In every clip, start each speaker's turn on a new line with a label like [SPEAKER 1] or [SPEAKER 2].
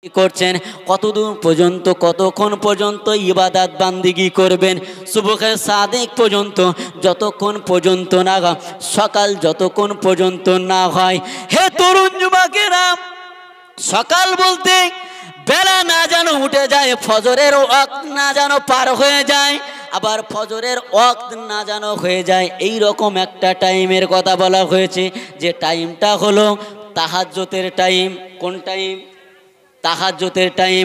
[SPEAKER 1] করছেন কতদূর পর্যন্ত কতক্ষণ পর্যন্ত ইবাদত বান্দিগি করবেন সুবহে সাদেক পর্যন্ত যতক্ষণ পর্যন্ত না সকাল যতক্ষণ পর্যন্ত না হয়। হে তরুণ যুবকেরা, সকাল বলতে বেলা না যেন উঠে যায়, ফজরের ওয়াক্ত না যেন পার হয়ে যায়, আবার ফজরের ওয়াক্ত না যেন হয়ে যায়, এই রকম একটা টাইমের কথা বলা হয়েছে, যে টাইমটা হলো তাহাজ্জুদের টাইম। কোন টাইম? তাহাজ্জুদের টাইম।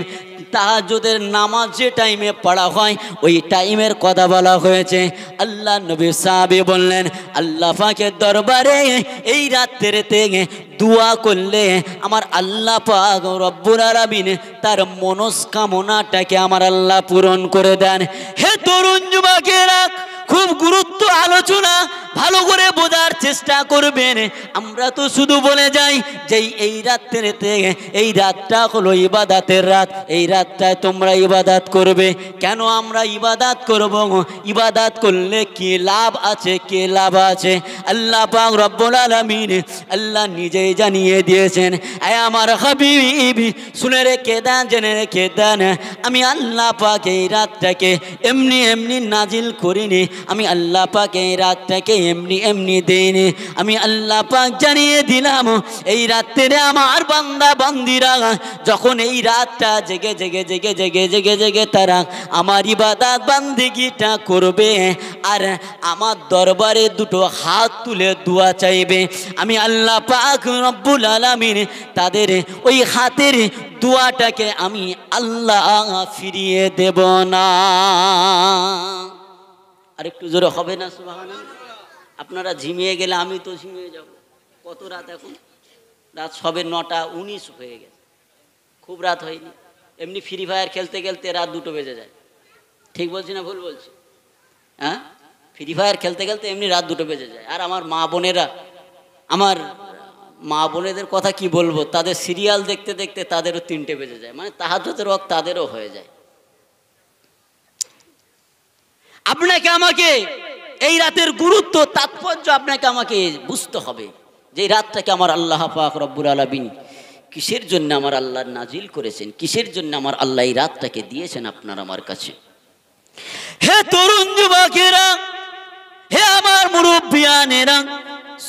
[SPEAKER 1] তাহাজ্জুদের নামাজ যে টাইমে পড়া হয় ওই টাইমের কথা বলা হয়েছে। আল্লাহ নবী সাহাবী বললেন, আল্লাহ পাকের দরবারে এই রাত্রিতে দোয়া করলে আমার আল্লাহ পাক রব্বুল আলামিন তার মনস্কামনাটাকে আমার আল্লাহ পূরণ করে দেন। হে তরুণ যুবকেরা, খুব গুরুত্ব আলোচনা, ভালো করে বোঝার চেষ্টা করবেন। আমরা তো শুধু বলে যাই যে এই রাত্রিতে, এই রাতটা হলো ইবাদতের রাত, এই রাতটায় তোমরা ইবাদত করবে। কেন আমরা ইবাদত করব? ইবাদত করলে কি লাভ আছে? কি লাভ আছে? আল্লাহ পাক রব্বুল আলামিন আল্লাহ নিজেই জানিয়ে দিয়েছেন। আয় আমার হাবিব, শুনে রেখে দেন, জেনে রেখে দেন, আমি আল্লাহ পাক এই রাতটাকে এমনি এমনি নাজিল করিনি, আমি আল্লাহ পাক এই রাতটাকে এমনি এমনি দেইনি। আমি আল্লাহ পাক জানিয়ে দিলাম এই রাত্রে আমার বান্দা বান্দিরা যখন এই রাতটা জেগে জেগে জেগে জেগে জেগে জেগে তারা আমার ইবাদত বান্দিগিটা করবে আর আমার দরবারে দুটো হাত তুলে দোয়া চাইবে, আমি আল্লাহ পাক রব্বুল আলামিন তাদের ওই হাতের দোয়াটাকে আমি আল্লাহ ফিরিয়ে দেব না। আর একটু জোরে হবে না সুবহানাল্লাহ? আপনারা ঝিমিয়ে গেলে আমি তো ঝিমিয়ে যাব। কত রাত এখন? রাত সবে 9:19 হয়ে গেছে, খুব রাত হয়নি। এমনি ফ্রি ফায়ার খেলতে খেলতে রাত 2টো বেজে যায়। ঠিক বলছি না ভুল বলছি? হ্যাঁ, ফ্রি ফায়ার খেলতে খেলতে এমনি রাত 2টো বেজে যায়। আর আমার মা বোনেরা, আমার মা বোনেদের কথা কি বলবো, তাদের সিরিয়াল দেখতে দেখতে তাদেরও 3টে বেজে যায়, মানে তাহাজ্জুদের ওয়াক্ত তাদেরও হয়ে যায়। আপনাকে আমাকে এই রাতের গুরুত্ব তাৎপর্য আপনাকে আমাকে বুঝতে হবে, যে এই রাতটাকে আমার আল্লাহ পাক রব্বুল আলামিন কিসের জন্য আমার আল্লাহ নাজিল করেছেন, কিসের জন্য আমার আল্লাহ এই রাতটাকে দিয়েছেন আপনার আমার কাছে। হে তরুণ যুবকেরা, হে আমার মুরব্বিয়ানেরা,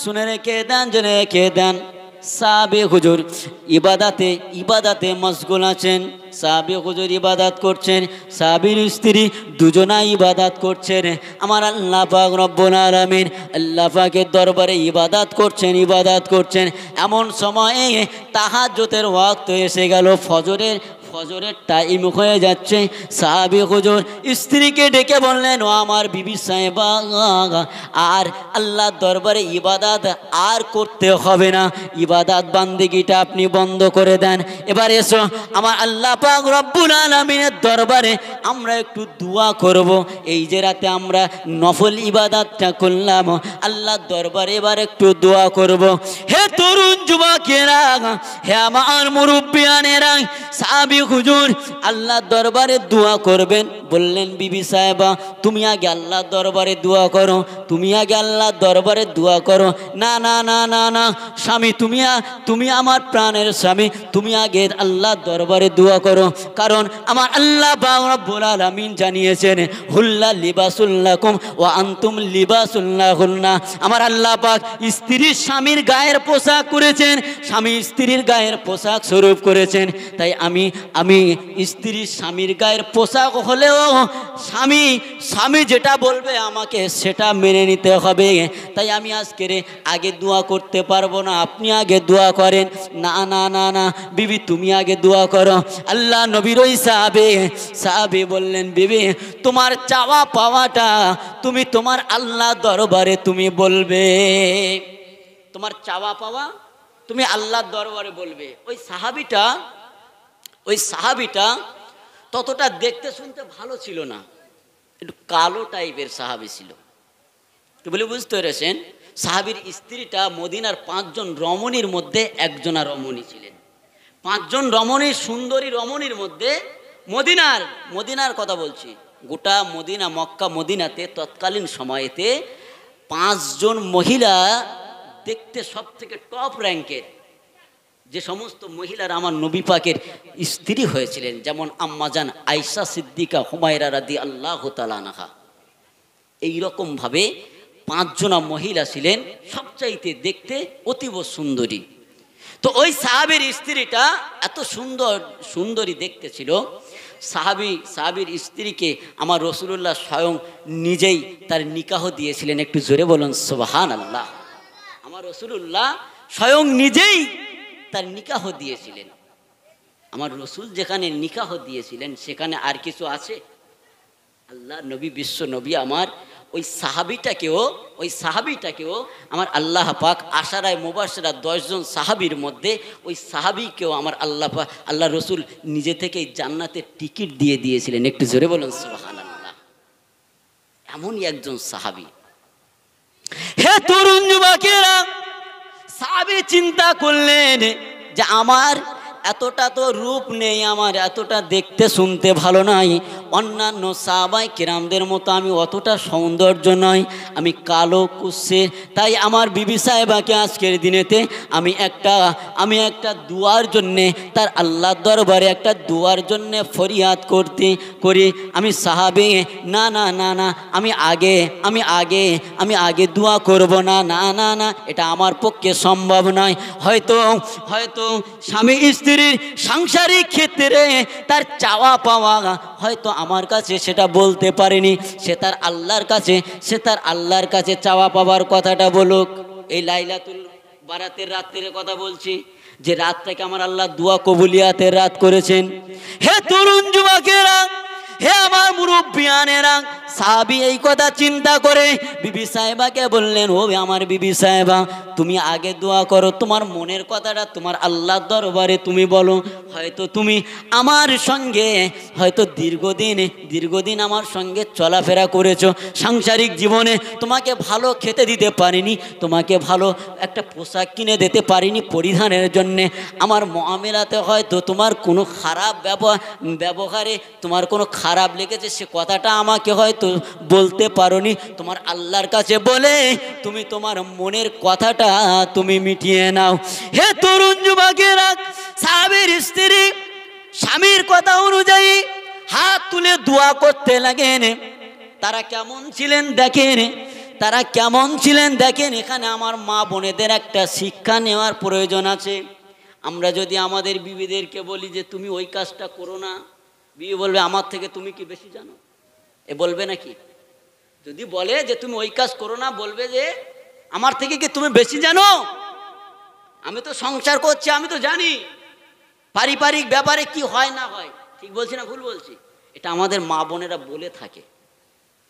[SPEAKER 1] শুনে রেখে দেন, জেনে রেখে দেন, সাহাবে হুজুর ইবাদাতে মশগুল আছেন। সাহাবে হুজুর ইবাদত করছেন, সাহাবীর স্ত্রী দুজনাই ইবাদত করছেন। আমার আল্লাহ পাক রব্বুল আলামিন আল্লাহ পাকের দরবারে ইবাদত করছেন। এমন সময়ে তাহাজ্জুদের ওয়াক্ত এসে গেল, ফজরের টাইম হয়ে যাচ্ছে। সাহাবী হুজুর স্ত্রীকে ডেকে বললেন, ও আমার বিবি সাহেবা, আর আল্লাহর দরবারে ইবাদত আর করতে হবে না, ইবাদত বান্দিগিটা আপনি বন্ধ করে দেন। এবার এসো আমার আল্লাহ পাক রব্বুল আলামিনের দরবারে আমরা একটু দোয়া করব। এই যে রাতে আমরা নফল ইবাদতটা করলাম, আল্লাহর দরবারে এবার একটু দোয়া করব। হে তরুণ যুবকেরা, হে আমার মুরব্বিয়ানেরা, সাহাবী হুজুর আল্লাহর দরবারে দোয়া করবেন। বললেন, বিবি সাহেবা তুমি আগে আল্লাহর দরবারে দোয়া করো, তুমি আগে আল্লাহর দরবারে দোয়া করো। না না না না না স্বামী, তুমি আমার প্রাণের স্বামী, তুমি আগে আল্লাহর দরবারে দোয়া করো। কারণ আমার আল্লাহ পাক রব্বুল আলামিন জানিয়েছেন, হুল্লা লিবাসুল লাকুম ওয়া আনতুম লিবাসুল লাহুন্না। আমার আল্লাহ পাক স্ত্রীর স্বামীর গায়ের পোশাক করেছেন, স্বামী স্ত্রীর গায়ের পোশাক স্বরূপ করেছেন। তাই আমি স্ত্রীর স্বামীর গায়ের পোশাক হলেও স্বামী যেটা বলবে আমাকে সেটা মেনে নিতে হবে। তাই আমি আজকের আগে দোয়া করতে পারবো না, আপনি আগে দোয়া করেন। না না না না বিবি তুমি আগে দোয়া করো। আল্লাহ নবীর ওই সাহাবী বললেন, বিবি তোমার চাওয়া পাওয়াটা তুমি তোমার আল্লাহ দরবারে তুমি বলবে, তোমার চাওয়া পাওয়া তুমি আল্লাহর দরবারে বলবে। ওই সাহাবিটা ততটা দেখতে শুনতে ভালো ছিল না, একটু কালো টাইপের সাহাবি ছিল। তো বলে বুঝতে পেরেছেন, সাহাবীর স্ত্রীটা মদিনার 5 জন রমণীর মধ্যে একজনা রমণী ছিলেন। 5 জন রমণী, সুন্দরী রমণীর মধ্যে মদিনার কথা বলছি, গোটা মদিনা, মক্কা মদিনাতে তৎকালীন সময়েতে 5 জন মহিলা দেখতে সব থেকে টপ র্যাঙ্কের, যে সমস্ত মহিলারা আমার নবী পাকের স্ত্রী হয়েছিলেন, যেমন আম্মাজান আয়েশা সিদ্দিকা, হুমায়রা রাদিয়াল্লাহু তাআলা আনহা, এইরকম ভাবে 5 জনা মহিলা ছিলেন সবচাইতে দেখতে অতীব সুন্দরী। তো ওই সাহাবীর স্ত্রীটা এত সুন্দরী দেখতে ছিল, সাহাবীর স্ত্রীকে আমার রাসূলুল্লাহ স্বয়ং নিজেই তার নিকাহ দিয়েছিলেন। একটু জোরে বলুন সুবহানাল্লাহ। আমার রাসূলুল্লাহ স্বয়ং নিজেই তার নিকাহ দিয়েছিলেন। আমার রসুল যেখানে নিকাহ দিয়েছিলেন সেখানে আর কিছু আছে? আল্লাহ নবী, বিশ্ব নবী আমার ওই সাহাবিটাকেও আমার আল্লাহ পাক আশারায় মুবাশশিরা 10 জন সাহাবীর মধ্যে ওই সাহাবিকেও আমার আল্লাহ রসুল নিজে থেকেই জান্নাতের টিকিট দিয়ে দিয়েছিলেন। একটু জোরে বলুন সুবহানাল্লাহ। এমনই একজন সাহাবী। হে তরুণ যুবকেরা, সাহাবী চিন্তা করলেন যে আমার এতটা তো রূপ নেই, আমার এতটা দেখতে শুনতে ভালো নাই, অন্যান্য সাহাবায়ে কেরামদের মতো আমি অতটা সৌন্দর্য নয়, আমি কালো কুৎসে, তাই আমার বিবি সাহেবাকে আজকের দিনেতে আমি একটা দুয়ার জন্যে, তার আল্লাহর দরবারে একটা দুয়ার জন্যে ফরিয়াদ করি আমি সাহাবী, না না না না, আমি আগে দোয়া করব না, না না না, এটা আমার পক্ষে সম্ভব নয়। হয়তো স্বামী স্ত্রীর সাংসারিক ক্ষেত্রে তার চাওয়া পাওয়া হয়তো আমার কাছে সেটা বলতে পারেনি, সে তার আল্লাহর কাছে চাওয়া পাওয়ার কথাটা বলুক। এই লাইলাতুল বারাতের রাতের কথা বলছি, যে রাতটাকে আমার আল্লাহ দোয়া কবুলিয়াতের রাত করেছেন। হে তরুণ যুবকেরা, হে আমার মুরব্বিয়ানেরা, সাহাবী এই কথা চিন্তা করে বিবি সাহেবাকে বললেন, ও আমার বিবি সাহেবা, তুমি আগে দোয়া করো, তোমার মনের কথাটা তোমার আল্লাহর দরবারে তুমি বলো। হয়তো তুমি আমার সঙ্গে হয়তো দীর্ঘদিন আমার সঙ্গে চলাফেরা করেছো, সাংসারিক জীবনে তোমাকে ভালো খেতে দিতে পারিনি, তোমাকে ভালো একটা পোশাক কিনে দিতে পারিনি পরিধানের জন্যে, আমার মুআমেলাতে হয়তো তোমার কোনো খারাপ ব্যবহারে তোমার কোনো খারাপ লেগেছে, সে কথাটা আমাকে হয়তো বলতে পারোনি। তোমার আল্লাহর কাছে বলে তুমি তোমার মনের কথাটা তুমি মিটিয়ে নাও। হে তরুণ যুবকেরা, সাহাবীর স্ত্রী স্বামীর কথা অনুযায়ী হাত তুলে দোয়া করতে লাগেন। তারা কেমন ছিলেন দেখেন। এখানে আমার মা বোনেদের একটা শিক্ষা নেওয়ার প্রয়োজন আছে। আমরা যদি আমাদের বিবিদেরকে বলি যে তুমি ওই কাজটা করো না, বিবি বলবে আমার থেকে তুমি কি বেশি জানো? বলবে নাকি? যদি বলে যে তুমি ওই কাজ করো না, বলবে যে আমার থেকে কি তুমি বেশি জানো? আমি তো সংসার করছি, আমি তো জানি পারিবারিক ব্যাপারে কি হয় না হয়। ঠিক বলছি না ভুল বলছি? এটা আমাদের মা বোনেরা বলে থাকে,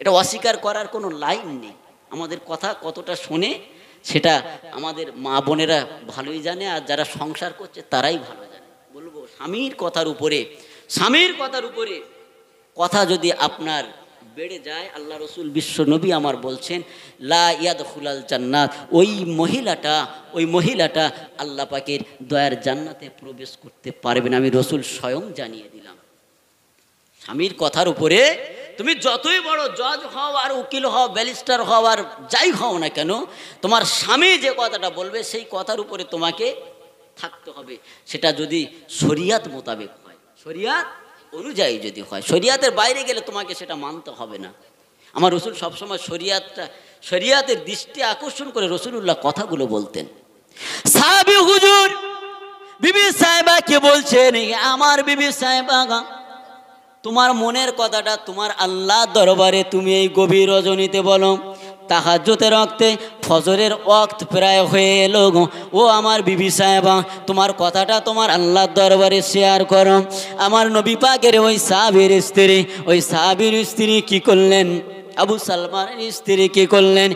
[SPEAKER 1] এটা অস্বীকার করার কোনো লাইন নেই। আমাদের কথা কতটা শোনে সেটা আমাদের মা বোনেরা ভালোই জানে, আর যারা সংসার করছে তারাই ভালো জানে। বলবো স্বামীর কথার উপরে কথা যদি আপনার বেড়ে যায়, আল্লাহ রসুল বিশ্ব নবী আমার বলছেন, লা ইয়াদখুলাল জান্নাত, ওই মহিলাটা আল্লাহ পাকের দয়ার জান্নাতে প্রবেশ করতে পারবে না। আমি রসুল স্বয়ং জানিয়ে দিলাম। স্বামীর কথার উপরে তুমি যতই বড় জজ হও, আর উকিল হও, ব্যারিস্টার হও, আর যাই হও না কেন, তোমার স্বামী যে কথাটা বলবে সেই কথার উপরে তোমাকে থাকতে হবে। সেটা যদি শরিয়াত মোতাবেক হয়, শরিয়াত অনুযায়ী যদি হয়, শরিয়াতের বাইরে গেলে তোমাকে সেটা মানতে হবে না। আমার রসুল সবসময় শরিয়াতের দৃষ্টি আকর্ষণ করে রসুলুল্লাহ কথাগুলো বলতেন। সাহাবী হুজুর বিবি সাহেবাকে বলছেন, আমার বিবি সাহেবা, তোমার মনের কথাটা তোমার আল্লাহ দরবারে তুমি এই গভীর রজনীতে বলো। তাহাজ্জুদের ওয়াক্তে ফজরের ওয়াক্ত প্রায় হয়ে এলো, ও আমার বিবি সাহেবা, তোমার কথাটা তোমার আল্লাহর দরবারে শেয়ার করো। আমার নবী পাকের ওই সাহাবীর স্ত্রী কি করলেন? আবু সালমানের স্ত্রী কি করলেন?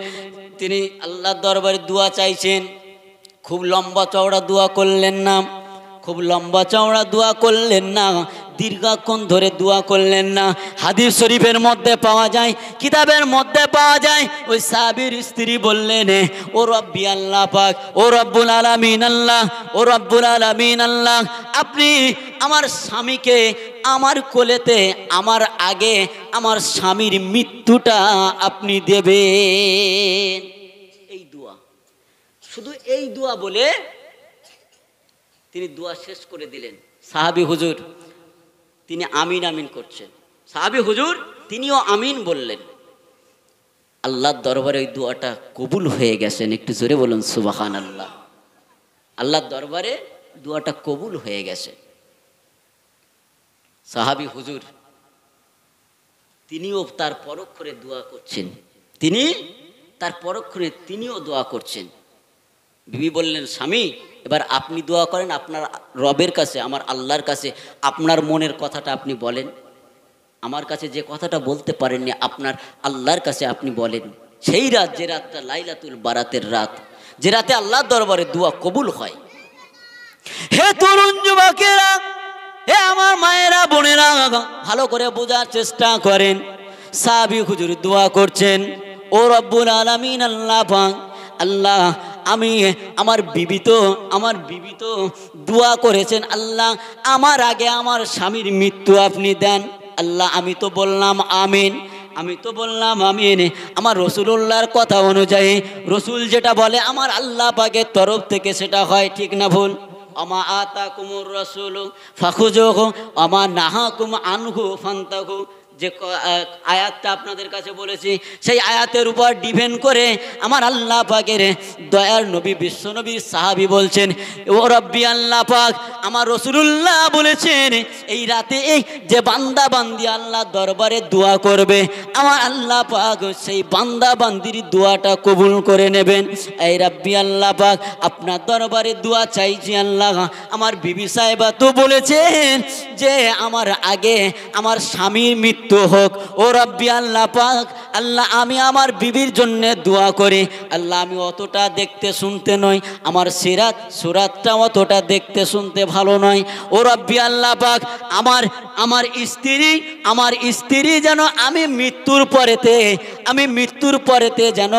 [SPEAKER 1] তিনি আল্লাহর দরবারে দোয়া চাইছেন। খুব লম্বা চওড়া দোয়া করলেন না, দীর্ঘক্ষণ ধরে দোয়া করলেন না। হাদিস শরীফের মধ্যে পাওয়া যায়, কিতাবের মধ্যে পাওয়া যায়, ওই সাহাবীর স্ত্রী বললেন, ও রব্বি আল্লাহ পাক, ও রব্বুল আলামিন আল্লাহ, আপনি আমার স্বামীকে আমার কোলেতে আমার আগে আমার স্বামীর মৃত্যুটা আপনি দেবেন। এই দোয়া, শুধু এই দোয়া বলে তিনি দোয়া শেষ করে দিলেন। সাহাবী হুজুর তিনি আমিন আমিন করছেন। সাহাবী হুজুর তিনিও আমিন বললেন। আল্লাহর দরবারে ওই দোয়াটা কবুল হয়ে গেছেন। একটু জোরে বলুন সুবহানাল্লাহ। আল্লাহর দরবারে দোয়াটা কবুল হয়ে গেছে। সাহাবী হুজুর তিনিও তার পরক্ষণে দোয়া করছেন। তিনি তার পরক্ষণে তিনিও দোয়া করছেন। বিবি বললেন, স্বামী এবার আপনি দোয়া করেন আপনার রবের কাছে, আমার আল্লাহর কাছে। আপনার মনের কথাটা আপনি বলেন। আমার কাছে যে কথাটা বলতে পারেননি আপনার আল্লাহর কাছে আপনি বলেন। সেই রাত, যে রাতটা লাইলাতুল বারাতের রাত, যে রাতে আল্লাহর দরবারে দোয়া কবুল হয়। হে তরুণ যুবকেরা, হে আমার মায়েরা বোনেরা, ভালো করে বোঝার চেষ্টা করেন। সাহাবী হুজুর দোয়া করছেন, ও রব্বুল আলামিন আল্লাহ পাক, আল্লাহ আমি আমার বিবি তো দোয়া করেছেন, আল্লাহ আমার আগে আমার স্বামীর মৃত্যু আপনি দেন। আল্লাহ আমি তো বললাম আমিন, আমিন। আমার রসুলুল্লাহর কথা অনুযায়ী রসুল যেটা বলে আমার আল্লাহ পাকের তরফ থেকে সেটা হয়, ঠিক না ভুল? আমা আতাকুমুর রাসূলু ফাখুযুহু আমা নাহাকুম আনহু ফান্তাহু। যে আয়াতটা আপনাদের কাছে বলেছি, সেই আয়াতের উপর ডিপেন্ড করে আমার আল্লাহ পাকের দয়ার নবী বিশ্বনবীর সাহাবী বলছেন, ও রব্বি আল্লাহ পাক, আমার রাসূলুল্লাহ বলেছেন এই রাতে এই যে বান্দা বান্দি আল্লাহ দরবারে দোয়া করবে, আমার আল্লাহ পাক সেই বান্দা বান্দির দোয়াটা কবুল করে নেবেন। এই রব্বি আল্লাহ পাক, আপনার দরবারে দোয়া চাইছি আল্লাহ। আমার বিবি সাহেবা তো বলেছেন যে আমার আগে আমার স্বামীর মৃত্যু হোক। ও রব্বি আল্লাহ পাক, আল্লাহ আমি আমার বিবির জন্য দোয়া করি। আল্লাহ আমি অতটা দেখতে শুনতে নয়, আমার সুরাতটা অতটা দেখতে শুনতে ভালো নয়। ও রব্বি আল্লাহ পাক, আমার স্ত্রী যেন আমি মৃত্যুর পরেতে যেন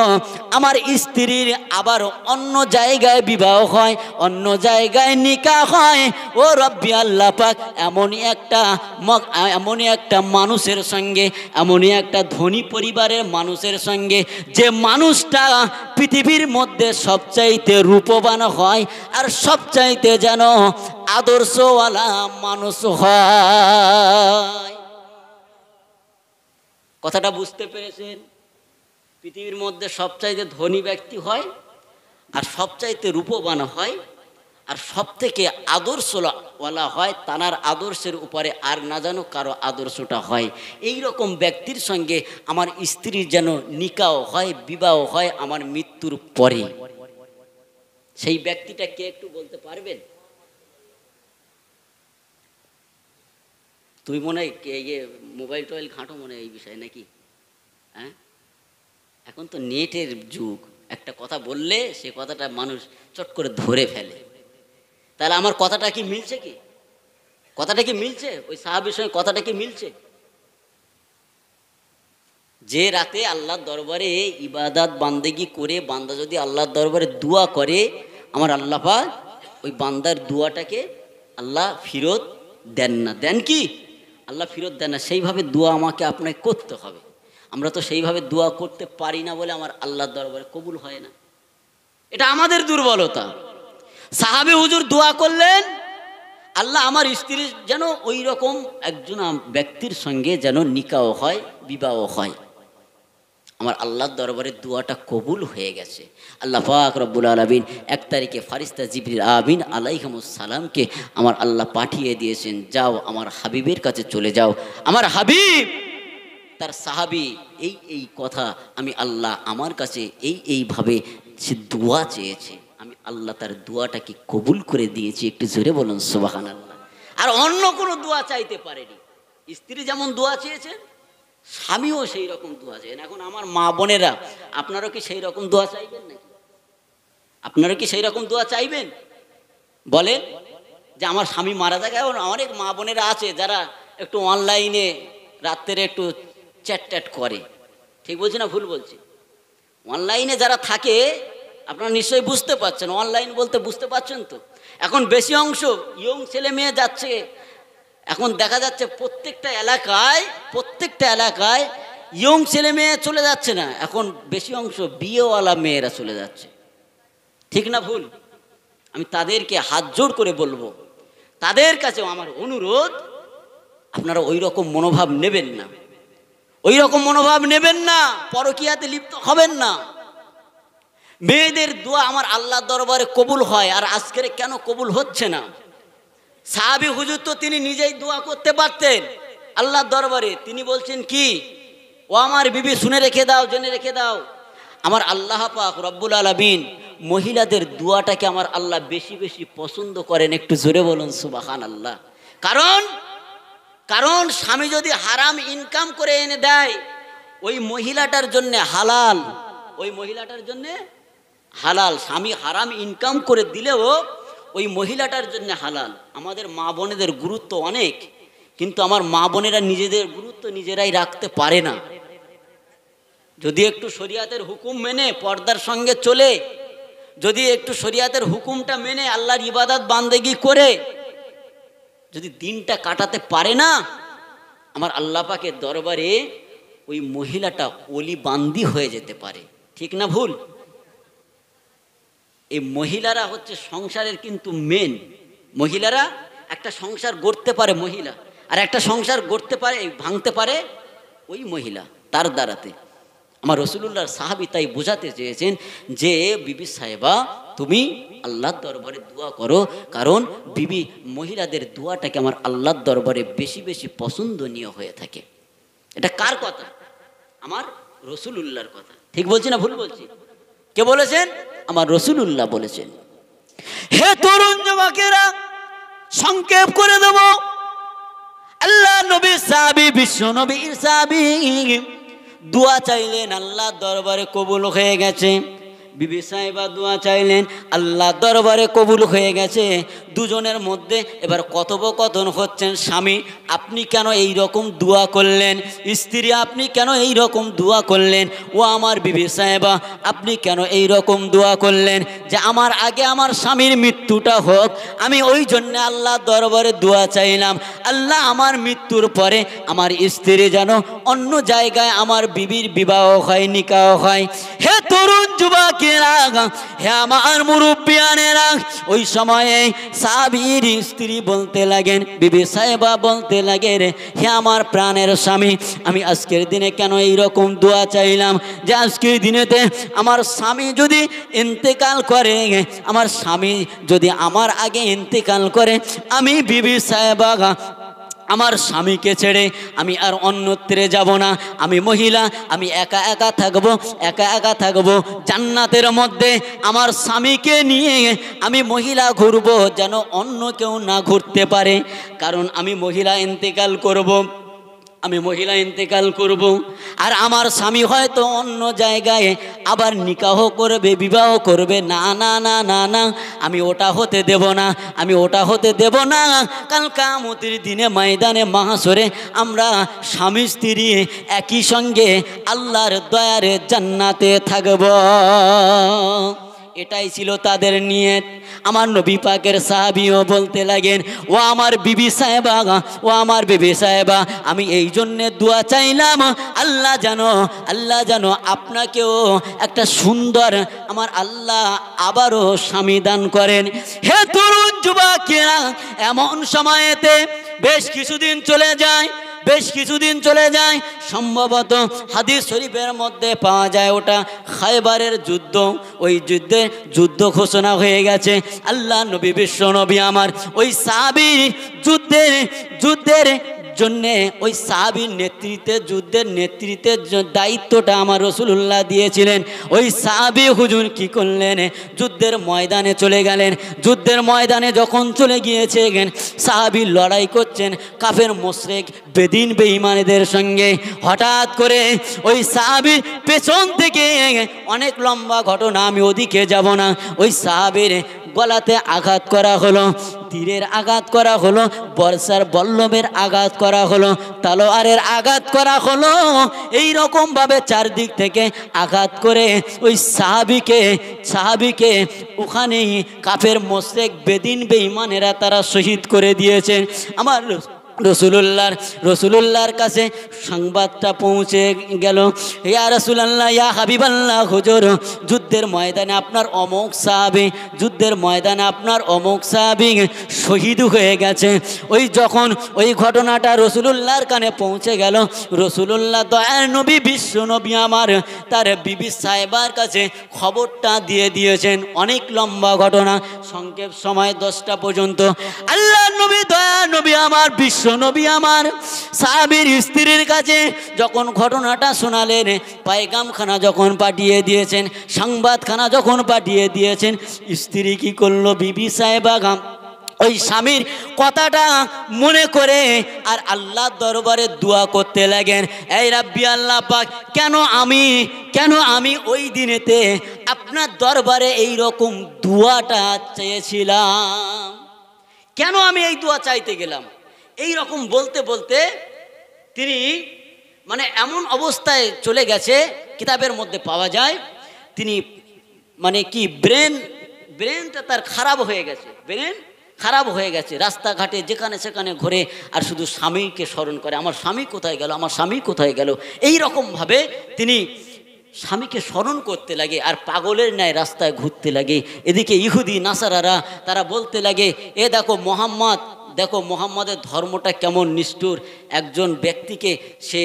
[SPEAKER 1] আমার স্ত্রীর আবার অন্য জায়গায় বিবাহ হয়, অন্য জায়গায় নিকাহ হয়। ও রব্বি আল্লাহ পাক, এমনই একটা মানুষের সঙ্গে, এমনই একটা ধনী পরিবারের মানুষের সঙ্গে, যে মানুষটা পৃথিবীর মধ্যে সবচাইতে রূপবান হয় আর সবচাইতে যেন আদর্শওয়ালা মানুষ হয়। কথাটা বুঝতে পেরেছেন? পৃথিবীর মধ্যে সবচাইতে ধনী ব্যক্তি হয় আর সবচাইতে রূপবান হয় আর সব থেকে আদর্শওয়ালা হয়, তার আদর্শের উপরে আর না জানো কারো আদর্শটা হয়। এই রকম ব্যক্তির সঙ্গে আমার স্ত্রীর যেন নিকাহ হয়, বিবাহ হয় আমার মৃত্যুর পরে। সেই ব্যক্তিটা কে একটু বলতে পারবেন? তুই মনে হয় মোবাইল টোবাইল ঘাঁটো মনে হয় এই বিষয়ে নাকি? হ্যাঁ, এখন তো নেটের যুগ, একটা কথা বললে সে কথাটা মানুষ চট করে ধরে ফেলে। তাহলে আমার কথাটা কি মিলছে? ওই সাহাবীর সঙ্গে কথাটা কি মিলছে? যে রাতে আল্লাহর দরবারে ইবাদত বান্দেগি করে বান্দা যদি আল্লাহর দরবারে দোয়া করে, আমার আল্লাহ পাক ওই বান্দার দোয়াটাকে আল্লাহ ফিরত দেন না। দেন কি? আল্লাহ ফিরত দেন না। সেইভাবে দোয়া আমাকে আপনাকে করতে হবে। আমরা তো সেইভাবে দোয়া করতে পারি না বলে আমার আল্লাহর দরবারে কবুল হয় না। এটা আমাদের দুর্বলতা। সাহাবী হুজুর দোয়া করলেন, আল্লাহ আমার স্ত্রীর যেন ওই রকম একজন ব্যক্তির সঙ্গে যেন নিকাহ হয়, বিবাহ হয়। আমার আল্লাহর দরবারে দোয়াটা কবুল হয়ে গেছে। আল্লাহ পাক রব্বুল আলামিন 1 তারিখে ফারিস্তা জিবরিল আমিন আলাইহিমুস সালামকে আমার আল্লাহ পাঠিয়ে দিয়েছেন, যাও আমার হাবিবের কাছে চলে যাও। আমার হাবিব তার সাহাবী এই কথা আমি আল্লাহ আমার কাছে এইভাবে সে দোয়া চেয়েছে, আমি আল্লাহ তার দোয়াটাকে কবুল করে দিয়েছি। একটু জোরে বলুন সুবহানাল্লাহ। আর অন্য কোনো দোয়া চাইতে পারেনি। স্ত্রী যেমন দোয়া চেয়েছে, স্বামীও সেই রকম দোয়া চাইছেন। এখন আমার মা বোনেরা, আপনারাও কি সেই রকম দোয়া চাইবেন নাকি? আপনারা কি সেই রকম দোয়া চাইবেন? বলেন যে আমার স্বামী মারা যাক। এখন অনেক মা বোনেরা আছে যারা একটু অনলাইনে রাত্রে একটু চ্যাট করে। ঠিক বলছি না ভুল বলছি? অনলাইনে যারা থাকে আপনারা নিশ্চয়ই বুঝতে পারছেন। অনলাইন বলতে বুঝতে পারছেন তো? এখন বেশি অংশ ইয়ং ছেলে মেয়ে যাচ্ছে। এখন দেখা যাচ্ছে প্রত্যেকটা এলাকায় ইয়ং ছেলে মেয়ে চলে যাচ্ছে না, এখন বেশি অংশ বিয়েওয়ালা মেয়েরা চলে যাচ্ছে। ঠিক না ভুল? আমি তাদেরকে হাত জোড় করে বলবো, তাদের কাছেও আমার অনুরোধ, আপনারা ওই রকম মনোভাব নেবেন না, ওই রকম মনোভাব নেবেন না, পরকীয়াতে লিপ্ত হবেন না। মেয়েদের দোয়া আমার আল্লাহর দরবারে কবুল হয়, আর আজকের কেন কবুল হচ্ছে না? সাহাবী হুজুর তো তিনি নিজেই দোয়া করতে পারতেন আল্লাহর দরবারে। তিনি বলছেন কি, ও আমার বিবি শুনে রেখে দাও, জেনে রেখে দাও, আমার আল্লাহ পাক রব্বুল আলামিন মহিলাদের দোয়াটাকে আমার আল্লাহ বেশি বেশি পছন্দ করেন। একটু জোরে বলুন সুবহানাল্লাহ। কারণ স্বামী যদি হারাম ইনকাম করে এনে দেয়, ওই মহিলাটার জন্য হালাল, ওই মহিলাটার জন্য হালাল। স্বামী হারাম ইনকাম করে দিলেও ওই মহিলাটার জন্য হালাল। আমাদের মা বোনেদের গুরুত্ব অনেক, কিন্তু আমার মা বোনেরা নিজেদের গুরুত্ব নিজেরাই রাখতে পারে না। যদি একটু শরিয়াতের হুকুম মেনে পর্দার সঙ্গে চলে, যদি একটু শরিয়াতের হুকুমটা মেনে আল্লাহর ইবাদত বান্দেগি করে যদি দিনটা কাটাতে পারে না, আমার আল্লাহ পাকের দরবারে ওই মহিলাটা ওলি বান্দি হয়ে যেতে পারে। ঠিক না ভুল? এই মহিলারা হচ্ছে সংসারের কিন্তু মেন। মহিলারা একটা সংসার গড়তে পারে মহিলা, আর একটা সংসার গড়তে পারে, ভাঙতে পারে ওই মহিলা তার দ্বারাতে। আমার রাসূলুল্লাহর সাহাবী তাই বোঝাতে চেয়েছেন যে বিবি সাহেবা তুমি আল্লাহর দরবারে দোয়া করো, কারণ বিবি মহিলাদের দোয়াটাকে আমার আল্লাহর দরবারে বেশি বেশি পছন্দনীয় হয়ে থাকে। এটা কার কথা? আমার রাসূলুল্লাহর কথা। ঠিক বলছি না ভুল বলছি? কে বলেছেন? আমার রাসূলুল্লাহ বলেছেন। হে তরুণ যুবকেরা, সংক্ষেপ করে দেব, আল্লাহ নবী সাহাবী, বিশ্ব নবীর সাহাবী দোয়া চাইলেন, আল্লাহর দরবারে কবুল হয়ে গেছে। বিবি সাহেবা দোয়া চাইলেন, আল্লাহর দরবারে কবুল হয়ে গেছে। দুজনের মধ্যে এবার কথোপকথন হচ্ছেন, স্বামী আপনি কেন এই রকম দোয়া করলেন? স্ত্রী আপনি কেন এই রকম দোয়া করলেন? ও আমার বিবি সাহেবা আপনি কেন এই রকম দোয়া করলেন যে আমার আগে আমার স্বামীর মৃত্যুটা হোক, আমি ওই জন্য আল্লাহর দরবারে দোয়া চাইলাম, আল্লাহ আমার মৃত্যুর পরে আমার স্ত্রী যেন অন্য জায়গায় আমার বিবির বিবাহ হয়, নিকাহ হয়। হে তরুণ যুবকেরা, হে আমার মুরব্বিয়ানেরা, ওই সময়ে সাহাবীর স্ত্রী বলতে লাগেন, বিবি সাহেবা বলতে লাগে, রে হে আমার প্রাণের স্বামী, আমি আজকের দিনে কেন এই রকম দোয়া চাইলাম যে আজকের দিনেতে আমার স্বামী যদি ইন্তেকাল করে, আমার স্বামী যদি আমার আগে ইন্তেকাল করে, আমি বিবি সাহেবা আমার স্বামীকে ছেড়ে আমি আর অন্যত্রে যাব না। আমি মহিলা, আমি একা একা থাকবো, একা একা থাকবো জান্নাতের মধ্যে। আমার স্বামীকে নিয়ে আমি মহিলা ঘুরবো, যেন অন্য কেউ না ঘুরতে পারে। কারণ আমি মহিলা ইন্তেকাল করব, আমি মহিলা ইন্তেকাল করব, আর আমার স্বামী হয়তো অন্য জায়গায় আবার নিকাহ করবে, বিবাহ করবে। না না না না না, আমি ওটা হতে দেব না, আমি ওটা হতে দেব না। কাল কিয়ামতের দিনে ময়দানে মাহশরে আমরা স্বামী স্ত্রী একই সঙ্গে আল্লাহর দয়ারে জান্নাতে থাকব। এটাই ছিল তাদের নিয়ত। আমার নবী পাকের সাহাবীও বলতে লাগেন, ও আমার বিবি সাহেবা, ও আমার বিবি সাহেবা, আমি এই জন্যে দোয়া চাইলাম আল্লাহ যেন আপনাকেও একটা সুন্দর আমার আল্লাহ আবারও স্বামী দান করেন। হে তরুণ যুবকেরা, এমন সময়েতে বেশ কিছুদিন চলে যায়, সম্ভবত হাদিস শরীফের মধ্যে পাওয়া যায় ওটা খায়বারের যুদ্ধ। ওই যুদ্ধ ঘোষণা হয়ে গেছে। আল্লাহ নবী, বিশ্ব নবী আমার ওই সাহাবী যুদ্ধের জন্যে, ওই সাহাবীর নেতৃত্বে, যুদ্ধের নেতৃত্বের দায়িত্বটা আমার রাসূলুল্লাহ দিয়েছিলেন। ওই সাহাবী হুজুর কি করলেন? যুদ্ধের ময়দানে চলে গেলেন। যুদ্ধের ময়দানে যখন চলে গিয়েছেন, সাহাবী লড়াই করছেন কাফের মুশরিক বেদিন বেঈমানদের সঙ্গে। হঠাৎ করে ওই সাহাবীর পেছন থেকে, অনেক লম্বা ঘটনা, আমি ওদিকে যাব না, ওই সাহাবীর গলাতে আঘাত করা হলো, তীরের আঘাত করা হলো, বর্ষার বল্লমের আঘাত করা হলো, তলোয়ারের আঘাত করা হলো। এই রকম ভাবে চারদিক থেকে আঘাত করে ওই সাহাবীকে ওখানেই কাফের মুশরিক বেদিন বেঈমানেরা তারা শহীদ করে দিয়েছেন। রসুলুল্লাহর কাছে সংবাদটা পৌঁছে গেল, ইয়া রাসূলুল্লাহ, ইয়া হাবিবাল্লাহ, হুজুর যুদ্ধের ময়দানে আপনার অমুক সাহাবী, যুদ্ধের ময়দানে আপনার অমুক সাহাবী শহীদ হয়ে গেছে। যখন ওই ঘটনাটা রসুলুল্লাহর কানে পৌঁছে গেল, রসুলুল্লাহ দয়ার নবী, বিশ্ব নবী আমার, তার বিবি সাহেবার কাছে খবরটা দিয়ে দিয়েছেন। অনেক লম্বা ঘটনা, সংক্ষেপ সময় 10টা পর্যন্ত। আল্লাহ নবী, দয়ার নবী আমার, বিশ্ব নবী আমার সাহাবীর স্ত্রীর কাছে যখন ঘটনাটা শোনালেন, পায়গামখানা যখন পাঠিয়ে দিয়েছেন, সংবাদখানা যখন পাঠিয়ে দিয়েছেন, স্ত্রী কি করলো, বিবি সাহেবা ওই স্বামীর কথাটা মনে করে আর আল্লাহর দরবারে দোয়া করতে লাগেন, এই রাব্বি আল্লাহ পাক, কেন আমি ওই দিনেতে আপনার দরবারে এই রকম দোয়াটা চেয়েছিলাম, কেন আমি এই দোয়া চাইতে গেলাম। এই রকম বলতে বলতে তিনি মানে এমন অবস্থায় চলে গেছে, কিতাবের মধ্যে পাওয়া যায়, তিনি মানে কি ব্রেনটা তার খারাপ হয়ে গেছে, ব্রেন খারাপ হয়ে গেছে। রাস্তাঘাটে যেখানে সেখানে ঘুরে আর শুধু স্বামীকে স্মরণ করে, আমার স্বামী কোথায় গেল, আমার স্বামী কোথায় গেল। এই রকমভাবে তিনি স্বামীকে স্মরণ করতে লাগে আর পাগলের ন্যায় রাস্তায় ঘুরতে লাগে। এদিকে ইহুদি নাসারারা তারা বলতে লাগে, দেখো মোহাম্মদের ধর্মটা কেমন নিষ্ঠুর, একজন ব্যক্তিকে সে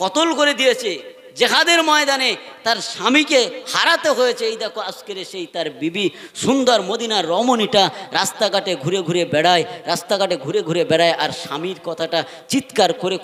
[SPEAKER 1] কতল করে দিয়েছে, জেহাদের ময়দানে তার স্বামীকে হারাতে হয়েছে। এই দেখো আজকের সেই তার বিবি সুন্দর মদিনার রমণীটা রাস্তাঘাটে ঘুরে ঘুরে বেড়ায় আর স্বামীর কথাটা চিৎকার করে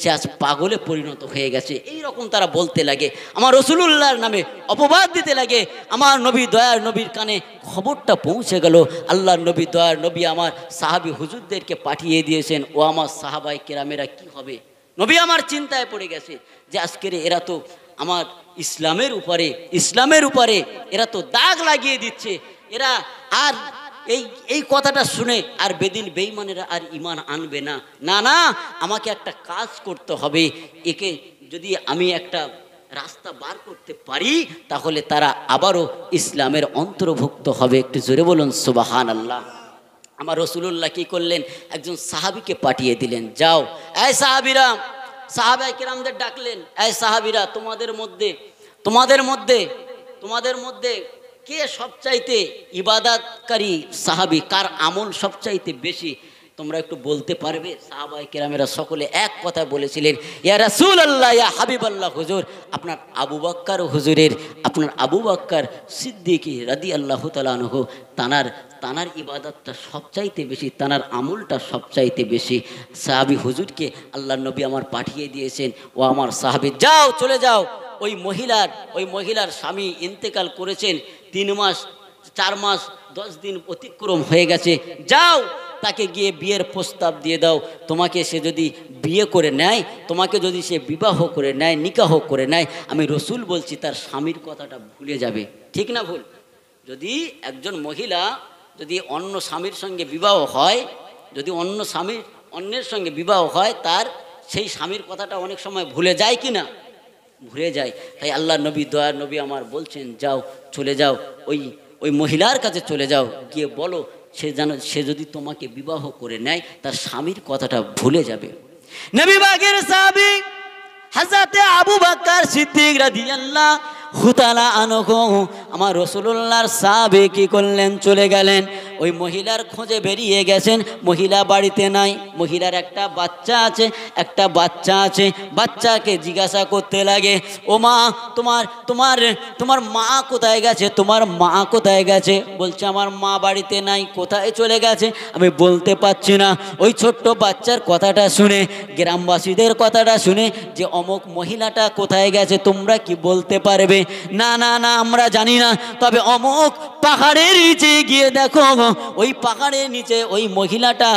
[SPEAKER 1] সে আজ পাগলে পরিণত হয়ে গেছে। এই রকম তারা বলতে লাগে, আমার রাসূলুল্লাহর নামে অপবাদ দিতে লাগে। আমার নবী, দয়ার নবীর কানে খবরটা পৌঁছে গেল। আল্লাহর নবী, দয়ার নবী আমার সাহাবী হুজুরদেরকে পাঠিয়ে দিয়েছেন, ও আমার সাহাবাই কেরামেরা কি হবে। নবী আমার চিন্তায় পড়ে গেছে যে আজকের এরা তো আমার ইসলামের উপরে এরা তো দাগ লাগিয়ে দিচ্ছে, এরা আর এই কথাটা শুনে আর বেঈমানেরা আর ঈমান আনবে না। না, আমাকে একটা কাজ করতে হবে, একে যদি আমি একটা রাস্তা বার করতে পারি তাহলে তারা আবারও ইসলামের অন্তর্ভুক্ত হবে। একটু জোরে বলুন সুবহানাল্লাহ। আমার রাসূলুল্লাহ কি করলেন, একজন সাহাবীকে পাঠিয়ে দিলেন, যাও এই সাহাবীরা, সাহাবায়ে কেরামদের ডাকলেন, এই সাহাবীরা, তোমাদের মধ্যে কে সবচাইতে ইবাদতকারী সাহাবী, কার আমল সবচাইতে বেশি, তোমরা একটু বলতে পারবে? সাহাবায়ে কেরামেরা সকলে এক কথা বলেছিলেন, ইয়া রাসূলুল্লাহ, ইয়া হাবিবাল্লাহ, হুজুর আপনার আবু বকর সিদ্দিক রাদিয়াল্লাহু তাআলা আনহু, তানার ইবাদতটা সবচাইতে বেশি, তানার আমলটা সবচাইতে বেশি। সাহাবী হুজুরকে আল্লাহর নবী আমার পাঠিয়ে দিয়েছেন, ও আমার সাহাবী, যাও, চলে যাও, ওই মহিলার স্বামী ইন্তেকাল করেছেন, 3 মাস 4 মাস 10 দিন অতিক্রম হয়ে গেছে, যাও তাকে গিয়ে বিয়ের প্রস্তাব দিয়ে দাও। তোমাকে সে যদি বিয়ে করে নেয়, তোমাকে যদি সে বিবাহ করে নেয়, নিকাহ করে নেয়, আমি রসুল বলছি তার স্বামীর কথাটা ভুলে যাবে। ঠিক না ভুল? যদি একজন মহিলা যদি অন্য স্বামীর সঙ্গে বিবাহ হয়, অন্যের সঙ্গে বিবাহ হয়, তার সেই স্বামীর কথাটা অনেক সময় ভুলে যায় কি না? ভুলে যায়। তাই আল্লাহ নবী, দয়ার নবী আমার বলছেন, যাও, চলে যাও, ওই মহিলার কাছে চলে যাও, গিয়ে বলো সে যদি তোমাকে বিবাহ করে নেয় তার স্বামীর কথাটা ভুলে যাবে। নবী পাকের সাহাবী হযরত আবু বকর সিদ্দিক রাদিয়াল্লাহু তাআলা আনহু, আমার রাসূলুল্লাহর সাহাবী কি করলেন, চলে গেলেন, ওই মহিলার খোঁজে বেরিয়ে গেছেন। মহিলা বাড়িতে নাই, মহিলার একটা বাচ্চা আছে। বাচ্চাকে জিজ্ঞাসা করতে লাগে, ও মা, তোমার মা কোথায় গেছে, তোমার মা কোথায় গেছে? বলছে আমার মা বাড়িতে নাই, কোথায় চলে গেছে আমি বলতে পারছি না। ওই ছোট্ট বাচ্চার কথাটা শুনে, গ্রামবাসীদের কথাটা শুনে, যে অমুক মহিলাটা কোথায় গেছে তোমরা কি বলতে পারবে? না, আমরা জানি না, তবে অমুক পাহাড়ের নিচে গিয়ে দেখো, ওই পাহাড়ের নিচে ওই মহিলাটা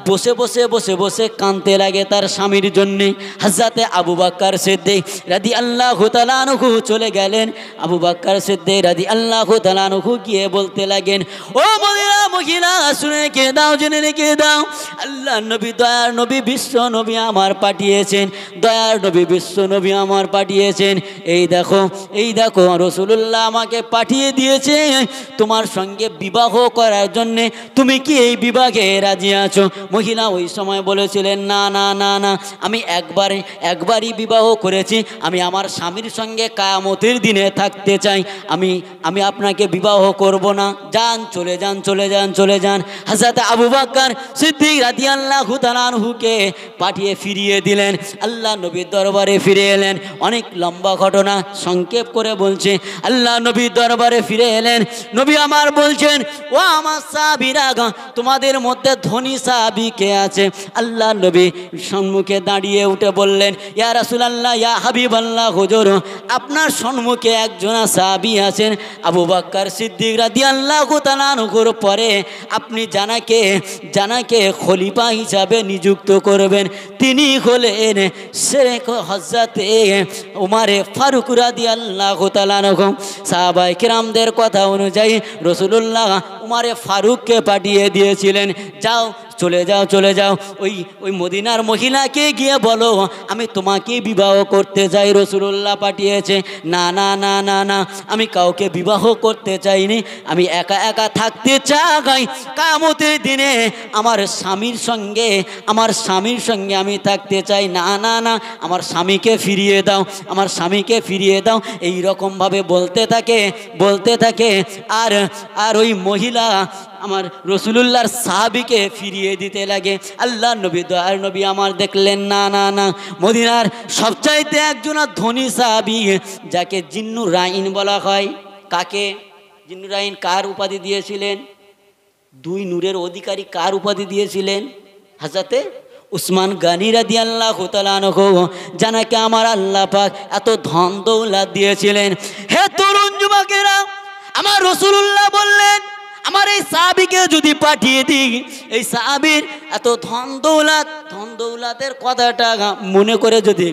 [SPEAKER 1] বসে কাঁদতে লাগে তার স্বামীর জন্যে। হযরত আবু বকর সিদ্দিক রাদিয়াল্লাহু তাআলা আনহু চলে গেলেন। আবু বকর সিদ্দিক রাদিয়াল্লাহু তাআলা আনহু গিয়ে বলতে লাগেন, ও মহিলা, শুনে কে দাও, জেনে রেখে দাও, আল্লাহ নবী, দয়ার নবী, বিশ্ব নবী আমার পাঠিয়েছেন, এই দেখো রাসূলুল্লাহ আমাকে পাঠিয়ে দিয়েছে তোমার সঙ্গে বিবাহ করার জন্য। জন্যে তুমি কি এই বিবাহে রাজি আছো? মহিলা ওই সময় বলেছিলেন, না না না না, আমি একবারই বিবাহ করেছি, আমি আমার স্বামীর সঙ্গে কিয়ামতের দিনে থাকতে চাই, আমি আপনাকে বিবাহ করব না, যান চলে যান চলে যান চলে যান। হযরত আবু বকর সিদ্দিক রাদিয়াল্লাহু তাআলা আনহুকে পাঠিয়ে ফিরিয়ে দিলেন। আল্লাহ নবীর দরবারে ফিরে এলেন। অনেক লম্বা ঘটনা, সংক্ষেপ করে বলছে। আল্লাহ নবীর দরবারে ফিরে এলেন। নবী আমার বলছেন, ও আমার সাহাবীরা, তোমাদের মধ্যে ধনী সাহাবী কে আছে? আল্লাহ নবী সম্মুখে দাঁড়িয়ে উঠে বললেন, ইয়া রাসূলুল্লাহ, ইয়া হাবিবাল্লাহ, হুজুর আপনার সম্মুখে একজন সাহাবী আছেন, আবু বকর সিদ্দিক রাদিয়াল্লাহু তাআলা আনহুর পরে আপনি জানাকে খলিফা হিসাবে নিযুক্ত করবেন। তিনি হলেন শেখ হযরত উমরে ফারুক রাদিয়াল্লাহু তাআলা আনহু। সাহাবায়ে কেরামদের কথা অনুযায়ী রাসূলুল্লাহ উমরে ফারুককে পাঠিয়ে দিয়েছিলেন, যাও চলে যাও চলে যাও, ওই মদিনার মহিলাকে গিয়ে বলো আমি তোমাকে বিবাহ করতে চাই। রাসূলুল্লাহ পাঠিয়েছে, না না না না না, আমি কাউকে বিবাহ করতে চাইনি, আমি একা একা থাকতে চাই, কিয়ামতের দিনে আমার স্বামীর সঙ্গে আমি থাকতে চাই। না না না, আমার স্বামীকে ফিরিয়ে দাও, আমার স্বামীকে ফিরিয়ে দাও। এই রকমভাবে বলতে থাকে আর ওই মহিলা আমার রাসূলুল্লাহর সাহাবীকে ফিরিয়ে দিতে লাগে। আল্লাহ নবী দয়ার নবী আমার দেখলেন, না না না, মদিনার সবচাইতে একজন ধনী সাহাবী যাকে জিন্নুর রাইন বলা হয়। কাকে জিন্নুর রাইন কার উপাধি দিয়েছিলেন? দুই নূরের অধিকারী কার উপাধি দিয়েছিলেন? হযরতে উসমান গনি রাদিয়াল্লাহু তাআলা আনহু, জানাকে আমার আল্লাহ পাক এত ধন দৌলত দিয়েছিলেন। হে তরুণ যুবকেরা, আমার রাসূলুল্লাহ বললেন, আমার এই সাহাবীকে যদি পাঠিয়ে দিই, এই সাহাবীর এত ধন দৌলতের কথাটা মনে করে যদি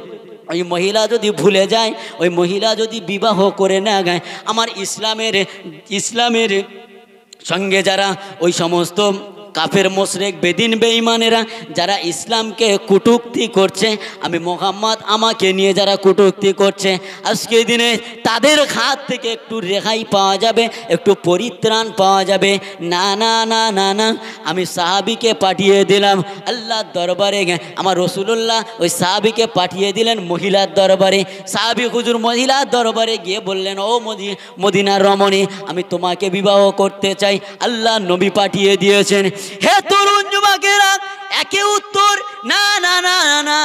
[SPEAKER 1] ওই মহিলা যদি ভুলে যায়, ওই মহিলা যদি বিবাহ করে না গায়, আমার ইসলামের সঙ্গে যারা ওই সমস্ত কাফের মুশরিক বেদিন বেঈমানেরা যারা ইসলামকে কটূক্তি করছে, আমি মুহাম্মদ আমাকে নিয়ে যারা কটূক্তি করছে, আজকের দিনে তাদের হাত থেকে একটু রেহাই পাওয়া যাবে, একটু পরিত্রাণ পাওয়া যাবে। না না না না না, আমি সাহাবীকে পাঠিয়ে দিলাম আল্লাহর দরবারে। আমার রাসূলুল্লাহ ওই সাহাবীকে পাঠিয়ে দিলেন মহিলার দরবারে। সাহাবী হুজুর মহিলার দরবারে গিয়ে বললেন, ও মদিনার রমণী, আমি তোমাকে বিবাহ করতে চাই, আল্লাহ নবী পাঠিয়ে দিয়েছেন। হে তরুণ যুবকেরা, একে উত্তর, না না না না,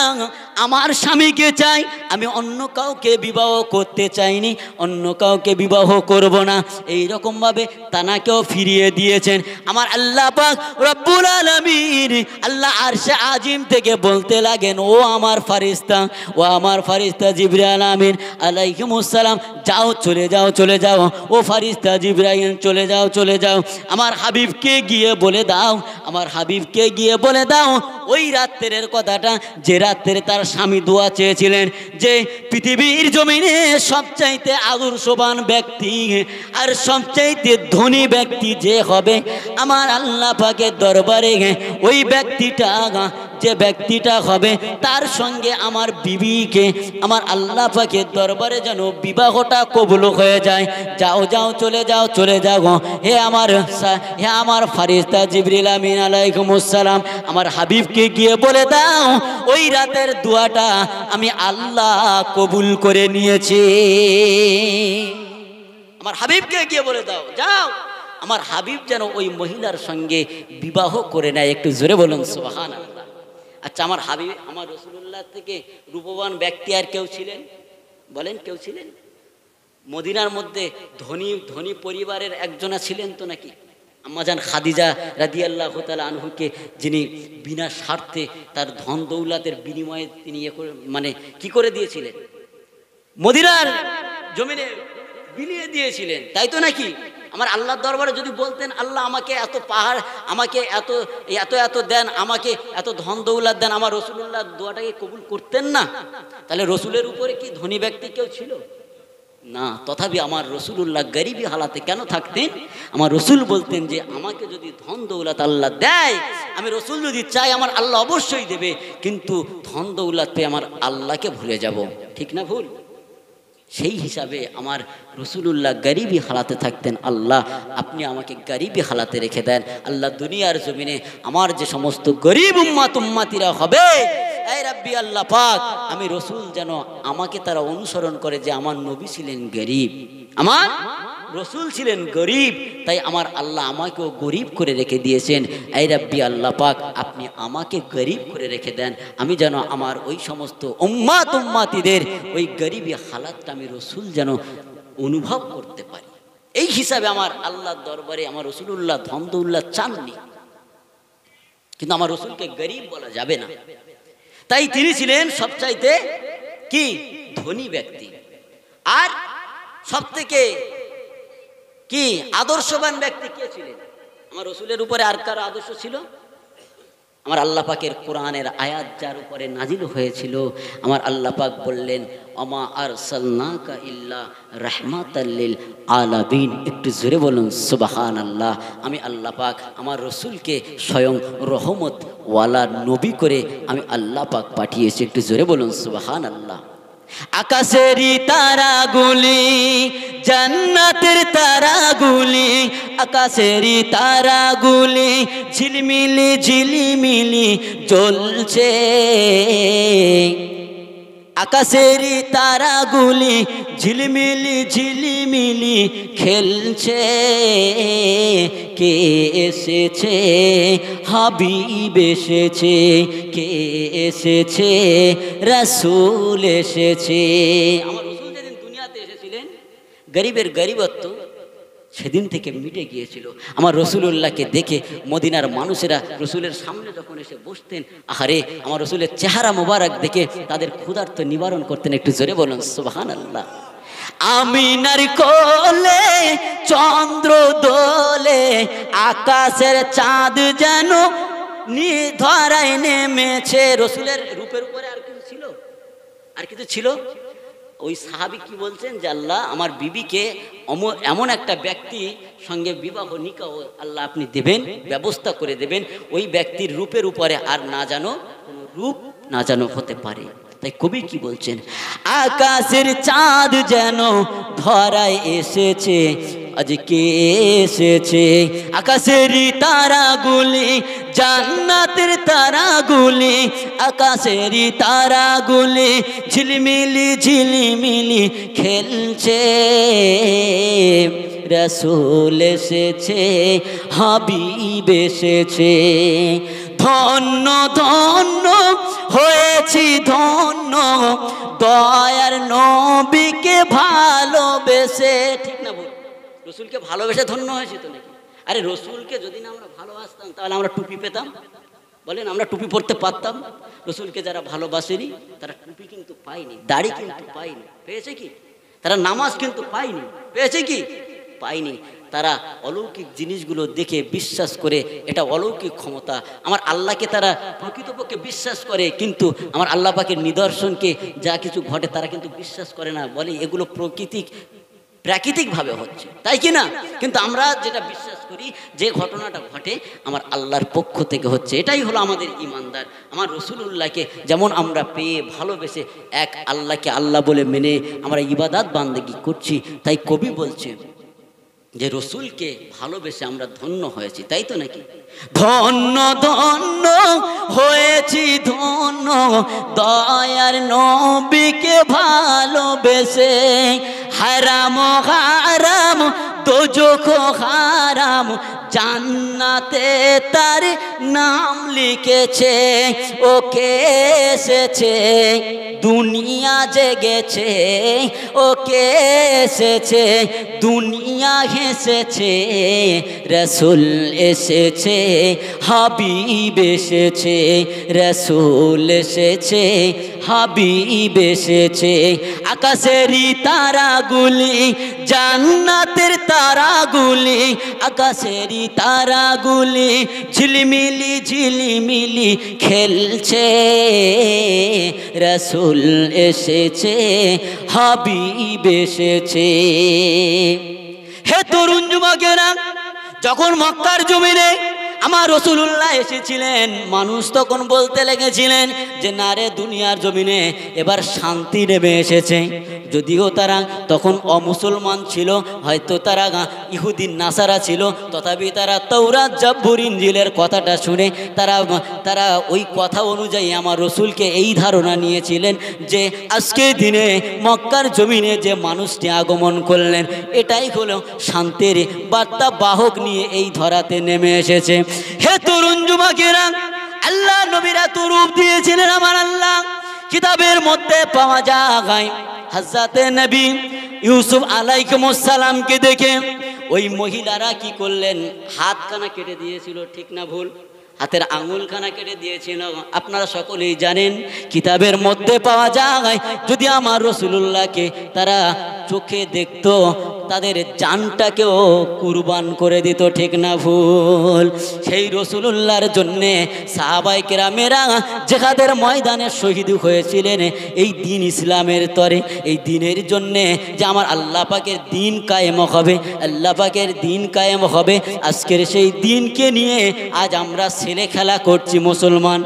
[SPEAKER 1] আমার স্বামীকে চাই, আমি অন্য কাউকে বিবাহ করতে চাইনি, অন্য কাউকে বিবাহ করব না। এই রকমভাবে তানাকেও ফিরিয়ে দিয়েছেন। আমার আল্লাহ পাক রব্বুল আলামিন আল্লাহ আরশে আজিম থেকে বলতে লাগেন, ও আমার ফারিস্তা জিবরাইল আমিন আলাইহিমুস সালাম, যাও চলে যাও চলে যাও, ও ফারিস্তা জিবরাইল চলে যাও, আমার হাবিবকে গিয়ে বলে দাও ওই রাত্রের কথাটা, যে রাত্রে তার স্বামী দোয়া চেয়েছিলেন যে পৃথিবীর জমিনে সবচাইতে আদর্শবান ব্যক্তি আর সবচাইতে ধনী ব্যক্তি যে হবে আমার আল্লাহ পাকের দরবারে, ওই যে ব্যক্তিটা হবে তার সঙ্গে আমার বিবিকে আমার আল্লাহ পাকের দরবারে যেন বিবাহটা কবুল হয়ে যায়। যাও যাও চলে যাও, হে আমার ফারিস্তা জিবরিল আমিন আলাইহিমুস সালাম, আমার হাবিবকে গিয়ে বলে দাও ওই রাতের দোয়াটা আমি আল্লাহ কবুল করে নিয়েছি। আমার হাবিবকে গিয়ে বলে দাও, যাও, আমার হাবিব যেন ওই মহিলার সঙ্গে বিবাহ করে নেয়। একটু জোরে বলুন সুবহানাল্লাহ। আচ্ছা, আমার হাবিব, আমার রাসূলুল্লাহ থেকে রূপবান ব্যক্তি আর কেউ ছিলেন? বলেন, কেউ ছিলেন? মদিনার মধ্যে ধনী পরিবারের একজনা ছিলেন তো নাকি? আম্মাজান খাদিজা রাদিয়াল্লাহু তাআলা আনহুকে, যিনি বিনা স্বার্থে তার ধন দৌলতের বিনিময়ে তিনি কি করে দিয়েছিলেন? মদিনার জমিনে বিলিয়ে দিয়েছিলেন, তাই তো নাকি? আমার আল্লাহর দরবারে যদি বলতেন, আল্লাহ আমাকে এত পাহাড়, আমাকে এত এত এত দেন, আমাকে এত ধন দৌলত দেন, আমার রাসূলুল্লাহ দোয়াটাকে কবুল করতেন না? তাহলে রাসূলের উপরে কি ধনী ব্যক্তি কেউ ছিল না? তথাপি আমার রাসূলুল্লাহ গরিবী হালাতে কেন থাকতেন? আমার রাসূল বলতেন যে আমাকে যদি ধন দৌলত আল্লাহ দেয়, আমি রাসূল যদি চাই আমার আল্লাহ অবশ্যই দেবে, কিন্তু ধন দৌলত পেয়ে আমার আল্লাহকে ভুলে যাব। ঠিক না ভুল? সেই হিসাবে আমার রসুলুল্লাহ গরিবী হালাতে থাকতেন। আল্লাহ আপনি আমাকে গরিবী হালাতে রেখে দেন। আল্লাহ দুনিয়ার জমিনে আমার যে সমস্ত গরিব উম্মাতিরা হবে, এই রাব্বি আল্লাহ পাক, আমি রসুল যেন আমাকে তারা অনুসরণ করে যে আমার নবী ছিলেন গরিব, আমার রসুল ছিলেন গরিব, তাই আমার আল্লাহ আমাকেও গরিব করে রেখে দিয়েছেন। এই রাব্বি আল্লাহ পাক, আপনি আমাকে গরিব করে রেখে দেন, আমি যেন আমার ওই সমস্ত উম্মাতিদের ওই গরিবী হালাতটা আমি রসুল যেন অনুভব করতে পারি। এই হিসাবে আমার আল্লাহর দরবারে আমার রসুলুল্লাহ ধমদৌল্লাহ চাননি, কিন্তু আমার রসুলকে গরিব বলা যাবে না। তাই তিনি ছিলেন সবচাইতে কি ধনী ব্যক্তি, আর সবথেকে কি আদর্শবান ব্যক্তি কে ছিলেন? আমার রসুলের উপরে আর কার আদর্শ ছিল? আমার আল্লাহ পাকের কোরআনের আয়াত যার উপরে নাজিল হয়েছিল, আমার আল্লাহ পাক বললেন ওমা আরসালনাকা ইল্লা রাহমাতাল লিল আলামিন। একটু জোরে বলুন সুবহানাল্লাহ। আমি আল্লাহ পাক আমার রসুলকে স্বয়ং রহমত ওয়ালা নবী করে আমি আল্লাহ পাক পাঠিয়েছি। একটু জোরে বলুন সুবহানাল্লাহ। আকাশেরই তারাগুলি, জান্নাতের তারাগুলি, আকাশেরই তারাগুলি ঝিলমিলি ঝিলিমিলি জ্বলছে। আকাশেরই তারাগুলি ঝিলমিলি ঝিলিমিলি খেলছে। কে এসেছে হাবিব এসেছে, কে এসেছে রাসূল এসেছে। আমার রাসূল যেদিন দুনিয়াতে এসেছিলেন, গরিবের গরিবত্ব সেদিন থেকে মিটে গিয়েছিল। আমার রসুলুল্লাহকে দেখে মদিনার মানুষেরা রসুলের সামনে যখন এসে বসতেন, আহারে আমার রসুলের চেহারা মোবারক দেখে তাদের ক্ষুধার্ত নিবারণ করতেন। একটু জোরে বলুন সুবহানাল্লাহ। আমিনার কোলে চন্দ্র দোলে, আকাশের চাঁদ যেন ধরায় নেমেছে। রসুলের রূপের উপরে আর কিছু ছিল? আর কিছু ছিল? ওই সাহাবী কি বলছেন যে আল্লাহ আমার বিবিকে এমন একটা ব্যক্তি সঙ্গে বিবাহ নিকাহ আল্লাহ আপনি দেবেন, ব্যবস্থা করে দেবেন, ওই ব্যক্তির রূপের উপরে আর না জানো কোনো রূপ না জানো হতে পারে। তাই কবি কি বলছেন, আকাশের চাঁদ যেন ধরায় এসেছে, আজকে এসেছে। আকাশেরই তারাগুলি, জান্নাতের তারাগুলি, আকাশেরই তারাগুলি ঝিলমিলি ঝিলিমিলি খেলছে। রাসূল এসেছে, হাবিব এসেছে। ধন্য ধন্য হয়েছি ধন্য, দয়ার নবীকে ভালোবেসে। ঠিক না বল? রসুলকে ভালোবেসে ধন্য হয়েছে তো নাকি? আরে রসুলকে যদি না আমরা ভালোবাসতাম তাহলে আমরা টুপি পেতাম? বলেন, আমরা টুপি পরতে পারতাম? রসুলকে যারা ভালোবাসেনি তারা টুপি কিন্তু পায়নি, দাড়ি কিন্তু পায়নি, পেয়েছে কি? তারা নামাজ কিন্তু পায়নি, পেয়েছে কি? পায়নি। তারা অলৌকিক জিনিসগুলো দেখে বিশ্বাস করে এটা অলৌকিক ক্ষমতা। আমার আল্লাহকে তারা প্রকৃতপক্ষে বিশ্বাস করে, কিন্তু আমার আল্লাহ পাকের নিদর্শনকে যা কিছু ঘটে তারা কিন্তু বিশ্বাস করে না, বলে এগুলো প্রাকৃতিকভাবে হচ্ছে, তাই কি না? কিন্তু আমরা যেটা বিশ্বাস করি যে ঘটনাটা ঘটে আমার আল্লাহর পক্ষ থেকে হচ্ছে, এটাই হলো আমাদের ইমানদার। আমার রসুলুল্লাহকে যেমন আমরা পেয়ে ভালোবেসে এক আল্লাহকে আল্লাহ বলে মেনে আমরা ইবাদত বান্দেগি করছি, তাই কবি বলছে যে রসুলকে ভালোবেসে আমরা ধন্য হয়েছি, তাই তো নাকি? ধন্য ধন্য হয়েছি ধন্য, দয়ার নবীকে ভালোবেসে। হারাম হারাম দোজখ হারাম, জান্নাতে তার নাম লিখেছে। ওকে এসেছে দুনিয়া জেগেছে, ওকে এসেছে দুনিয়া হেসেছে। রাসূল এসেছে, হাবিব এসেছে, রাসূল এসেছে, হাবিব এসেছে। আকাশেরই তারাগুলি, জান্নাতের তারাগুলি, আকাশেরই তারাগুলি ঝিলিমিলি ঝিলিমিলি খেলছে। রাসূল এসেছে, হাবিব এসেছে। হে তরুণ যুবকেরা, যখন মক্কার জমিনে আমার রাসূলুল্লাহ এসেছিলেন, মানুষ তখন বলতে লেগেছিলেন যে না রে, দুনিয়ার জমিনে এবার শান্তি নেমে এসেছে। যদিও তারা তখন অমুসলমান ছিল, হয়তো তারা ইহুদি নাসারা ছিল, তথাপি তারা তাওরাত জাবুর ইনজিলের কথাটা শুনে তারা ওই কথা অনুযায়ী আমার রসুলকে এই ধারণা নিয়েছিলেন যে আজকের দিনে মক্কার জমিনে যে মানুষটি আগমন করলেন, এটাই হলো শান্তির বার্তা বাহক নিয়ে এই ধরাতে নেমে এসেছে। হে তরুণ যুবকেরা, আল্লাহ নবীরা তো রূপ দিয়েছিলেন আমার আল্লাহ কিতাবের মধ্যে পাওয়া যায়। হযরতে নবী ইউসুফ আলাইহিস সালামকে দেখে ওই মহিলারা কি করলেন, হাতখানা কেটে দিয়েছিল, ঠিক না ভুল? হাতের আঙুলখানা কেটে দিয়েছিল। আপনারা সকলেই জানেন, কিতাবের মধ্যে পাওয়া যায় যদি আমার রাসূলুল্লাহকে তারা চোখে দেখতো, তাদের জানটাকেও কুরবান করে দিত, ঠিক না ভুল? সেই রাসূলুল্লাহর জন্যে সাহাবায়ে কেরামেরা জিহাদের ময়দানে শহীদ হয়েছিলেন এই দিন ইসলামের তরে, এই দিনের জন্যে যে আমার আল্লাহ পাকের দিন কায়েম হবে, আল্লাহ পাকের দিন কায়েম হবে। আজকের সেই দিনকে নিয়ে আজ আমরা ছেলে খেলা করছি মুসলমান।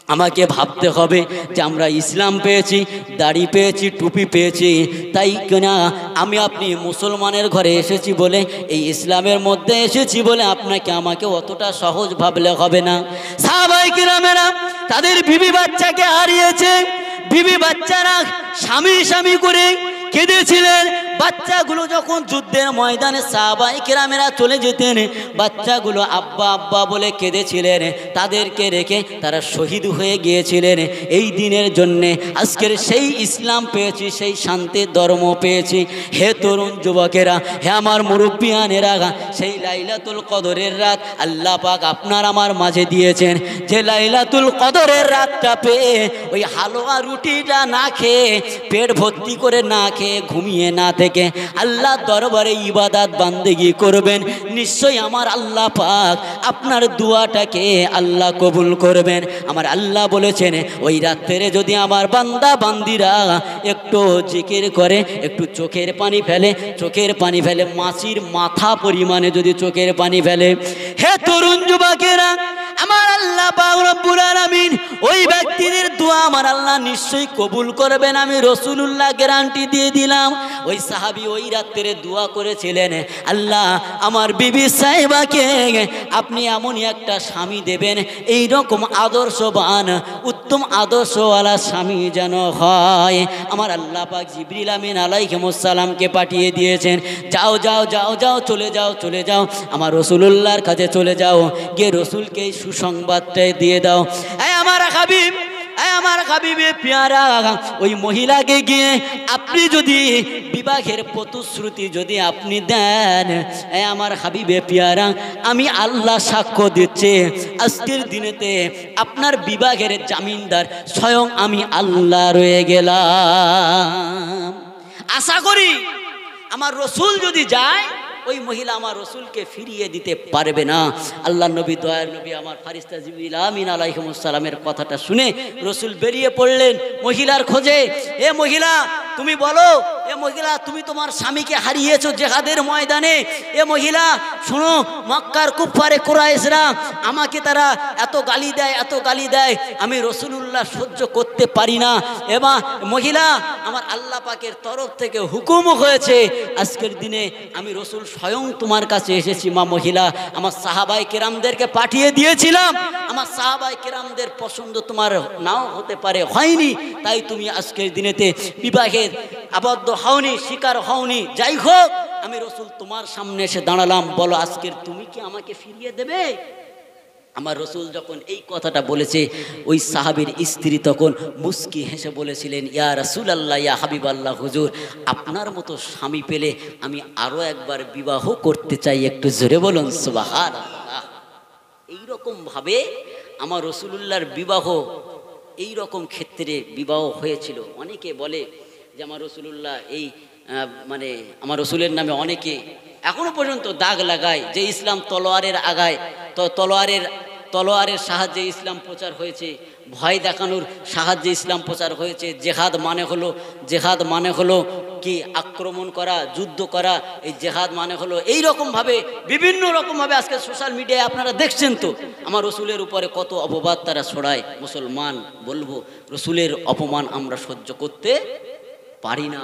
[SPEAKER 1] আমাকে ভাবতে হবে যে আমরা ইসলাম পেয়েছি, দাড়ি পেয়েছি, টুপি পেয়েছি, তাই কিনা আমি আপনি মুসলমানের ঘরে এসেছি বলে, এই ইসলামের মধ্যে এসেছি বলে আপনাকে আমাকে অতটা সহজ ভাবলে হবে না। সাহাবায়ে কেরামেরা তাদের বিবি বাচ্চাকে হারিয়েছে, বিবি বাচ্চারা স্বামী করে কেঁদেছিলেন। বাচ্চাগুলো যখন যুদ্ধের ময়দানে সাহাবায়ে কেরামেরা চলে যেতেন, বাচ্চাগুলো আব্বা আব্বা বলে কেঁদেছিলেন। তাদেরকে রেখে তারা শহীদ হয়ে গিয়েছিলেন এই দিনের জন্যে। আজকের সেই ইসলাম পেয়েছি, সেই শান্তির ধর্ম পেয়েছি। হে তরুণ যুবকেরা, হে আমার মুরব্বিয়ানেরা, সেই লাইলাতুল কদরের রাত আল্লাহ পাক আপনার আমার মাঝে দিয়েছেন। যে লাইলাতুল কদরের রাতটা পেয়ে ওই হালুয়া রুটিটা না খেয়ে, পেট ভর্তি করে না খেয়ে, ঘুমিয়ে না থেকে আল্লাহ দরবারে ইবাদত বান্দেগি করবেন, নিশ্চয়ই আমার আল্লাহ পাক আপনার দুয়াটাকে আল্লাহ কবুল করবেন। আমার আল্লাহ বলেছেন, ওই রাত্রে যদি আমার বান্দা বান্দিরা একটু জিকির করে, একটু চোখের পানি ফেলে, মাছির মাথা পরিমাণে যদি চোখের পানি ফেলে, হে তরুণ যুবকেরা, আমার আল্লাহ পাক রব্বুল আলামিন ওই ব্যক্তিদের দোয়া আমার আল্লাহ নিশ্চয়ই কবুল করবেন। আমি রাসূলুল্লাহ গ্যারান্টি দিয়ে দিলাম। ওই সাহাবী ওই রাত্রে দোয়া করেছিলেন, আল্লাহ আমার বিবি সাহেবাকে আপনি এমনই একটা স্বামী দেবেন, এই রকম আদর্শবান উত্তম আদর্শওয়ালা স্বামী যেন হয়। আমার আল্লাহ পাক জিবরিল আমিন আলাইহিস সালামকে পাঠিয়ে দিয়েছেন, যাও যাও যাও যাও, চলে যাও আমার রাসূলুল্লাহর কাছে চলে যাও, গিয়ে রাসূলকে সুসংবাদটা দিয়ে দাও। আমার হাবিবে পেয়ারা, ওই মহিলাকে গিয়ে আপনি যদি বিবাহের প্রতিশ্রুতি যদি আপনি দেন, আমার হাবিবে পেয়ারা, আমি আল্লাহ সাক্ষ্য দিচ্ছি, আজকের দিনেতে আপনার বিবাহের জামিনদার স্বয়ং আমি আল্লাহ রয়ে গেলাম। আশা করি আমার রসুল যদি যায়, ওই মহিলা আমার রসুলকে ফিরিয়ে দিতে পারবে না। আল্লাহ নবী, দয়ার নবী আমার ফারিস্তা জিবরিল আমিন আলাইহিস সালামের কথাটা শুনে রসুল বেরিয়ে পড়লেন মহিলার খোঁজে। এ মহিলা, তুমি বলো, এ মহিলা, তুমি তোমার স্বামীকে হারিয়েছো জিহাদের ময়দানে। এ মহিলা শোনো, মক্কার কুফারে কুরাইশরা আমাকে তারা এত গালি দেয়, আমি রাসূলুল্লাহ সহ্য করতে পারি না। এবার মহিলা, আমার আল্লাহ পাকের তরফ থেকে হুকুম হয়েছে, আজকের দিনে আমি রসুল স্বয়ং তোমার কাছে এসেছি। মা মহিলা, আমার সাহাবায়ে কেরামদেরকে পাঠিয়ে দিয়েছিলাম, আমার সাহাবায়ে কেরামদের পছন্দ তোমার নাও হতে পারে, হয়নি, তাই তুমি আজকের দিনেতে বিবাহের আবদ্ধ হওনি, শিকার হওনি। যাই হোক, আমি রসুল তোমার সামনে এসে দাঁড়ালাম, বলো আজকের তুমি কি আমাকে ফিরিয়ে দেবে? আমার রসুল যখন এই কথাটা বলেছে, ওই সাহাবীর স্ত্রী তখন মুস্কি হেসে বলেছিলেন, ইয়া রাসূলুল্লাহ, ইয়া হাবিবাল্লাহ, হুজুর আপনার মতো স্বামী পেলে আমি আরো একবার বিবাহ করতে চাই। একটু জোরে বলুন সুবহানাল্লাহ। এইরকম ভাবে আমার রাসূলুল্লাহর বিবাহ এই রকম ক্ষেত্রে বিবাহ হয়েছিল। অনেকে বলে যে আমার রাসূলুল্লাহ এই মানে আমার রসুলের নামে অনেকে এখনো পর্যন্ত দাগ লাগায় যে ইসলাম তলোয়ারের আগায়, তো তলোয়ারের সাহায্যে ইসলাম প্রচার হয়েছে, ভয় দেখানোর সাহায্যে ইসলাম প্রচার হয়েছে। জেহাদ মানে হলো কি আক্রমণ করা, যুদ্ধ করা। এই জেহাদ মানে হলো এই রকমভাবে, বিভিন্ন রকমভাবে আজকে সোশ্যাল মিডিয়ায় আপনারা দেখছেন তো আমার রসুলের উপরে কত অপবাদ তারা ছড়ায়। মুসলমান বলবো রসুলের অপমান আমরা সহ্য করতে পারি না,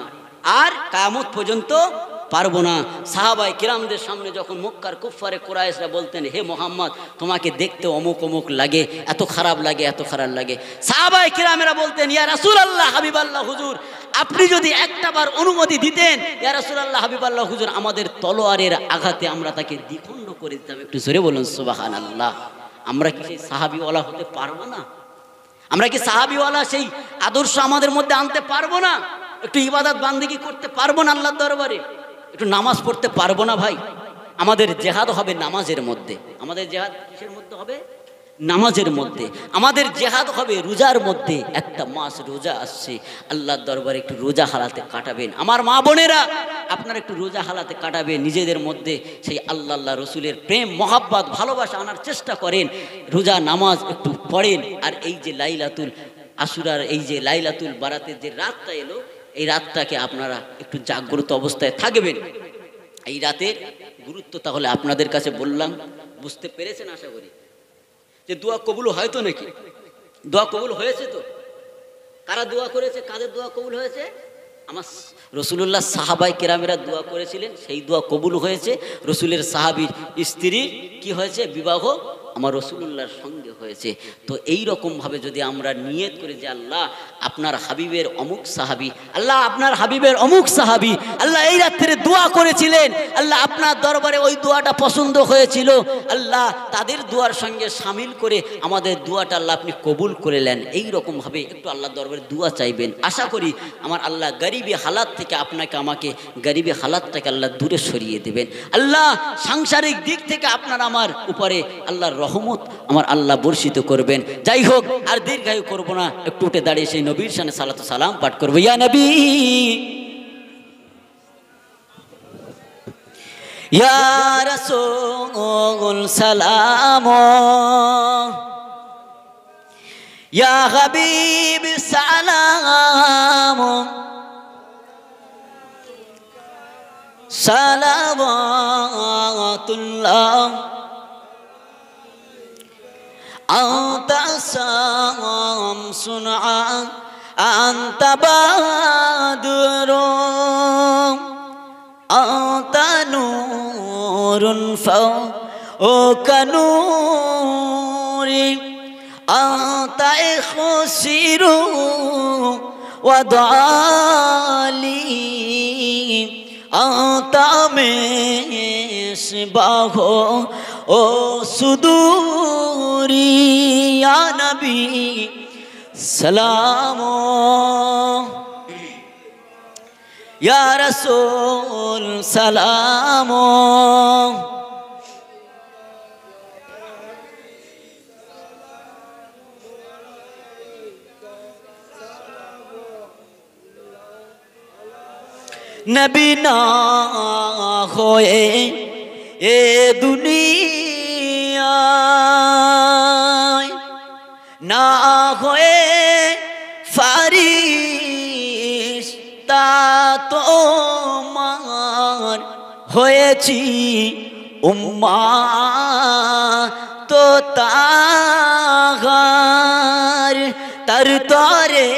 [SPEAKER 1] আর কিয়ামত পর্যন্ত পারবো না। সাহাবায়ে কিরামদের সামনে যখন মক্কার কুফফারে কুরাইশরা বলতেন, হে মুহাম্মদ তোমাকে দেখতে অমুক অমুক লাগে, এত খারাপ লাগে, এত খারাপ লাগে, সাহাবায়ে কিরামেরা বলতেন, ইয়া রাসূলুল্লাহ, হাবিবাল্লাহ হুজুর, আপনি যদি একটাবার অনুমতি দিতেন, ইয়া রাসূলুল্লাহ, হাবিবাল্লাহ হুজুর, আমাদের তলোয়ারের আঘাতে আমরা তাকে দ্বিখণ্ড করে দিতাম। একটু জোরে বলুন সুবহানাল্লাহ। আমরা কি সেই সাহাবীওয়ালা হতে পারবো না? আমরা কি সাহাবীওয়ালা সেই আদর্শ আমাদের মধ্যে আনতে পারবো না? একটু ইবাদত বান্দেগি করতে পারবো না আল্লাহর দরবারে? একটু নামাজ পড়তে পারবো না ভাই? আমাদের জেহাদ হবে নামাজের মধ্যে। আমাদের জেহাদ কিসের মধ্যে হবে? নামাজের মধ্যে। আমাদের জেহাদ হবে রোজার মধ্যে। একটা মাস রোজা আসছে, আল্লাহর দরবারে একটু রোজা হালাতে কাটাবেন। আমার মা বোনেরা, আপনারা একটু রোজা হালাতে কাটাবেন, নিজেদের মধ্যে সেই আল্লাহ রসুলের প্রেম মহাব্বত ভালোবাসা আনার চেষ্টা করেন। রোজা নামাজ একটু পড়েন। আর এই যে লাইলাতুল আশুরার, এই যে লাইলাতুল বারাতের যে রাতটা এলো, এই রাতটাকে আপনারা একটু জাগ্রত অবস্থায় থাকবেন। এই রাতের গুরুত্ব তাহলে আপনাদের কাছে বললাম, বুঝতে পেরেছেন আশা করি। যে দোয়া কবুল হয় তো নাকি? দোয়া কবুল হয়েছে তো? কারা দোয়া করেছে? কাদের দোয়া কবুল হয়েছে? আমার রসুলুল্লাহ সাহাবায়ে কেরামেরা দোয়া করেছিলেন, সেই দোয়া কবুল হয়েছে। রসুলের সাহাবীর স্ত্রীর কি হয়েছে? বিবাহ আমার রসুলুল্লাহর সঙ্গে হয়েছে। তো এই রকমভাবে যদি আমরা নিয়ত করি যে আল্লাহ আপনার হাবিবের অমুক সাহাবী, আল্লাহ আপনার হাবিবের অমুক সাহাবী, আল্লাহ এই রাত্রে দোয়া করেছিলেন, আল্লাহ আপনার দরবারে ওই দোয়াটা পছন্দ হয়েছিল, আল্লাহ তাদের দোয়ার সঙ্গে শামিল করে আমাদের দোয়াটা আল্লাহ আপনি কবুল করে নেন। এই রকমভাবে একটু আল্লাহর দরবারে দোয়া চাইবেন। আশা করি আমার আল্লাহ গরিবী হালাত থেকে আপনাকে আমাকে গরিবী হালাতটাকে আল্লাহ দূরে সরিয়ে দেবেন। আল্লাহ সাংসারিক দিক থেকে আপনার আমার উপরে আল্লাহর রহমত আমার আল্লাহ বর্ষিত করবেন। যাই হোক, আর দীর্ঘায়ু করবো না, একটু উঠে দাঁড়িয়ে সেই নবীর শানে সালাতু সালাম পাঠ করবো। ইয়া নবী, ইয়া রাসূল সালাম, ইয়া হাবিব সালাম, সালাওয়াতুল্লাহ আনতা শামসুন আনতা বাদরুন আনতা নূরুন ফাওকা নূরি আনতা ইখসিরু ওয়া দালি আনতা মিসবাহ ও সুদূরি ইয়া নবী সালাম, ইয়া রাসূল সালাম, নবী না হয়ে এ দুনিয়ায়, না হয়ে ফারিস্তা তোমার হয়েছি উম্মাত তাহার, তার তরে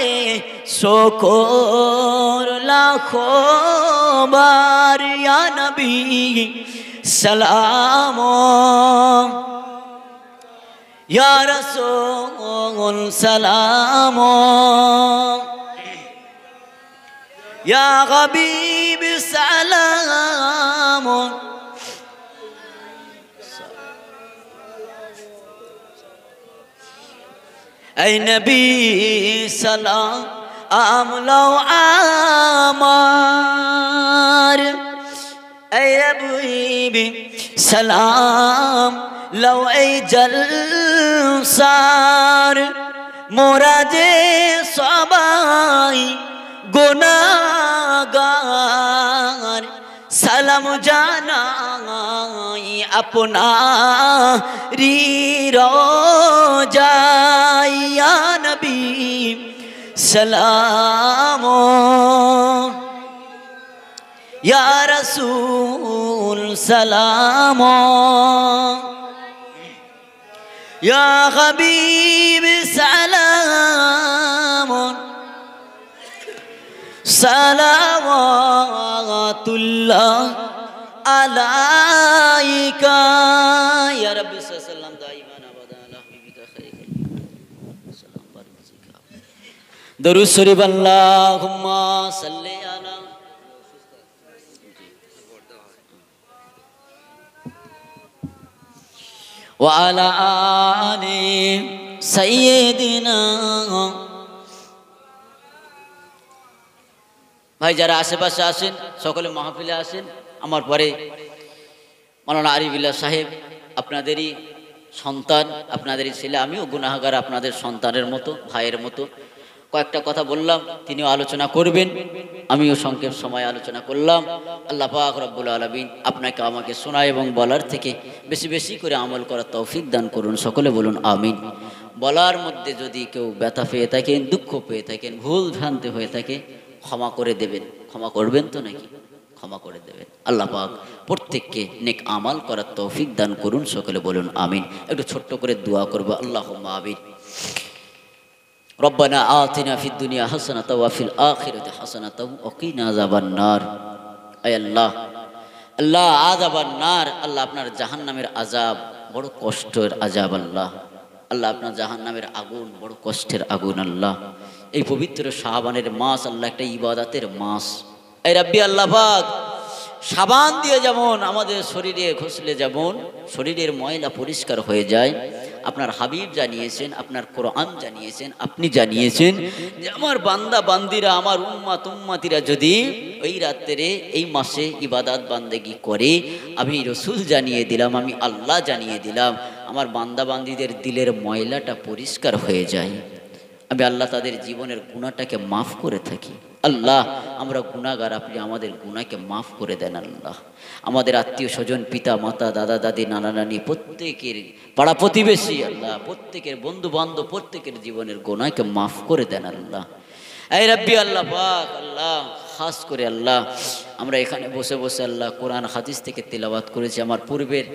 [SPEAKER 1] শকর লাখো বার ইয়া নবী সালাম, ইয়া রাসূল সালাম, ইয়া হাবিব সালাম, এই নবী সালাম আমলাও আমার, এই হাবিবি সালাম লও এই জলসার, মোরা যে সবাই গুনাহগার, সালাম জানাই আপনারি রোজায় ইয়া নবী সালাম, ইয়া রাসূল সালাম, ইয়া হাবিব সালাম, সালাওয়াতুল্লাহ আলাইকা ইয়া রাব্বি সাল্লাল্লাহু দাইমান আবাদা আলা হাবিবিকা খায়রুল সালাম বারিকা। দরুদ শরীফ আল্লাহুম্মা সাল্লি আলা ওয়া আলা আলি সাইয়্যিদিনা। ভাই যারা আশেপাশে আসেন সকলে মাহফিলে আসেন। আমার পরে মাওলানা আরিফুল্লাহ সাহেব আপনাদেরই সন্তান, আপনাদেরই ছেলে, আমিও গুনাহগার আপনাদের সন্তানের মতো, ভাইয়ের মতো। কয়েকটা কথা বললাম, তিনিও আলোচনা করবেন, আমিও সংক্ষেপ সময় আলোচনা করলাম। আল্লাহ পাক রব্বুল আলামিন আপনাকে আমাকে শোনা এবং বলার থেকে বেশি বেশি করে আমল করার তৌফিক দান করুন। সকলে বলুন আমিন। বলার মধ্যে যদি কেউ ব্যথা পেয়ে থাকেন, দুঃখ পেয়ে থাকেন, ভুল ভ্রান্তি হয়ে থাকে, ক্ষমা করে দেবেন। ক্ষমা করবেন তো নাকি? ক্ষমা করে দেবেন। আল্লাহ পাক প্রত্যেককে নেক আমাল করার তৌফিক দান করুন। সকলে বলুন আমিন। একটু ছোট্ট করে দোয়া করবো, আল্লাহুম্মা আমিন। রব্বানা আতিনা ফিদ দুনিয়া হাসানাতাও ওয়া ফিল আখিরাতি হাসানাতাও ওয়া কিনা আযাবান নার। আয় আল্লাহ, আল্লাহ আযাবান নার, আল্লাহ আপনার জাহান্নামের আযাব বড় কষ্টের আযাব। আল্লাহ, আল্লাহ আপনার জাহান্নামের আগুন বড় কষ্টের আগুন। আল্লাহ, এই পবিত্র শাবানের মাস আল্লাহ একটা ইবাদতের মাস। এই রাব্বি আল্লাহ পাক, সাবান দিয়ে যেমন আমাদের শরীরে ঘষলে যেমন শরীরের ময়লা পরিষ্কার হয়ে যায়, আপনার হাবিব জানিয়েছেন, আপনার কোরআন জানিয়েছেন, আপনি জানিয়েছেন যে আমার বান্দা বান্দিরা, আমার উম্মাত উম্মাতিরা যদি ওই রাত্রে এই মাসে ইবাদত বান্দেগি করে, আমি রসুল জানিয়ে দিলাম, আমি আল্লাহ জানিয়ে দিলাম, আমার বান্দা বান্দিদের দিলের ময়লাটা পরিষ্কার হয়ে যায়। আমি আল্লাহ তাদের জীবনের গুনাহটাকে মাফ করে থাকি। আল্লাহ, আমরা গুনাহগার, আপনি আমাদের গুনাহকে মাফ করে দেন। আল্লাহ, আমাদের আত্মীয় স্বজন, পিতা মাতা, দাদা দাদি, নানা নানি, প্রত্যেকের পাড়া প্রতিবেশী, আল্লাহ প্রত্যেকের বন্ধু বান্ধব, প্রত্যেকের জীবনের গুনাহকে মাফ করে দেন। আল্লাহ, এই রাব্বি আল্লাহ পাক, আল্লাহ খাস করে আল্লাহ আমরা এখানে বসে বসে আল্লাহ কোরআন হাদিস থেকে তিলাওয়াত করেছি। আমার পূর্বের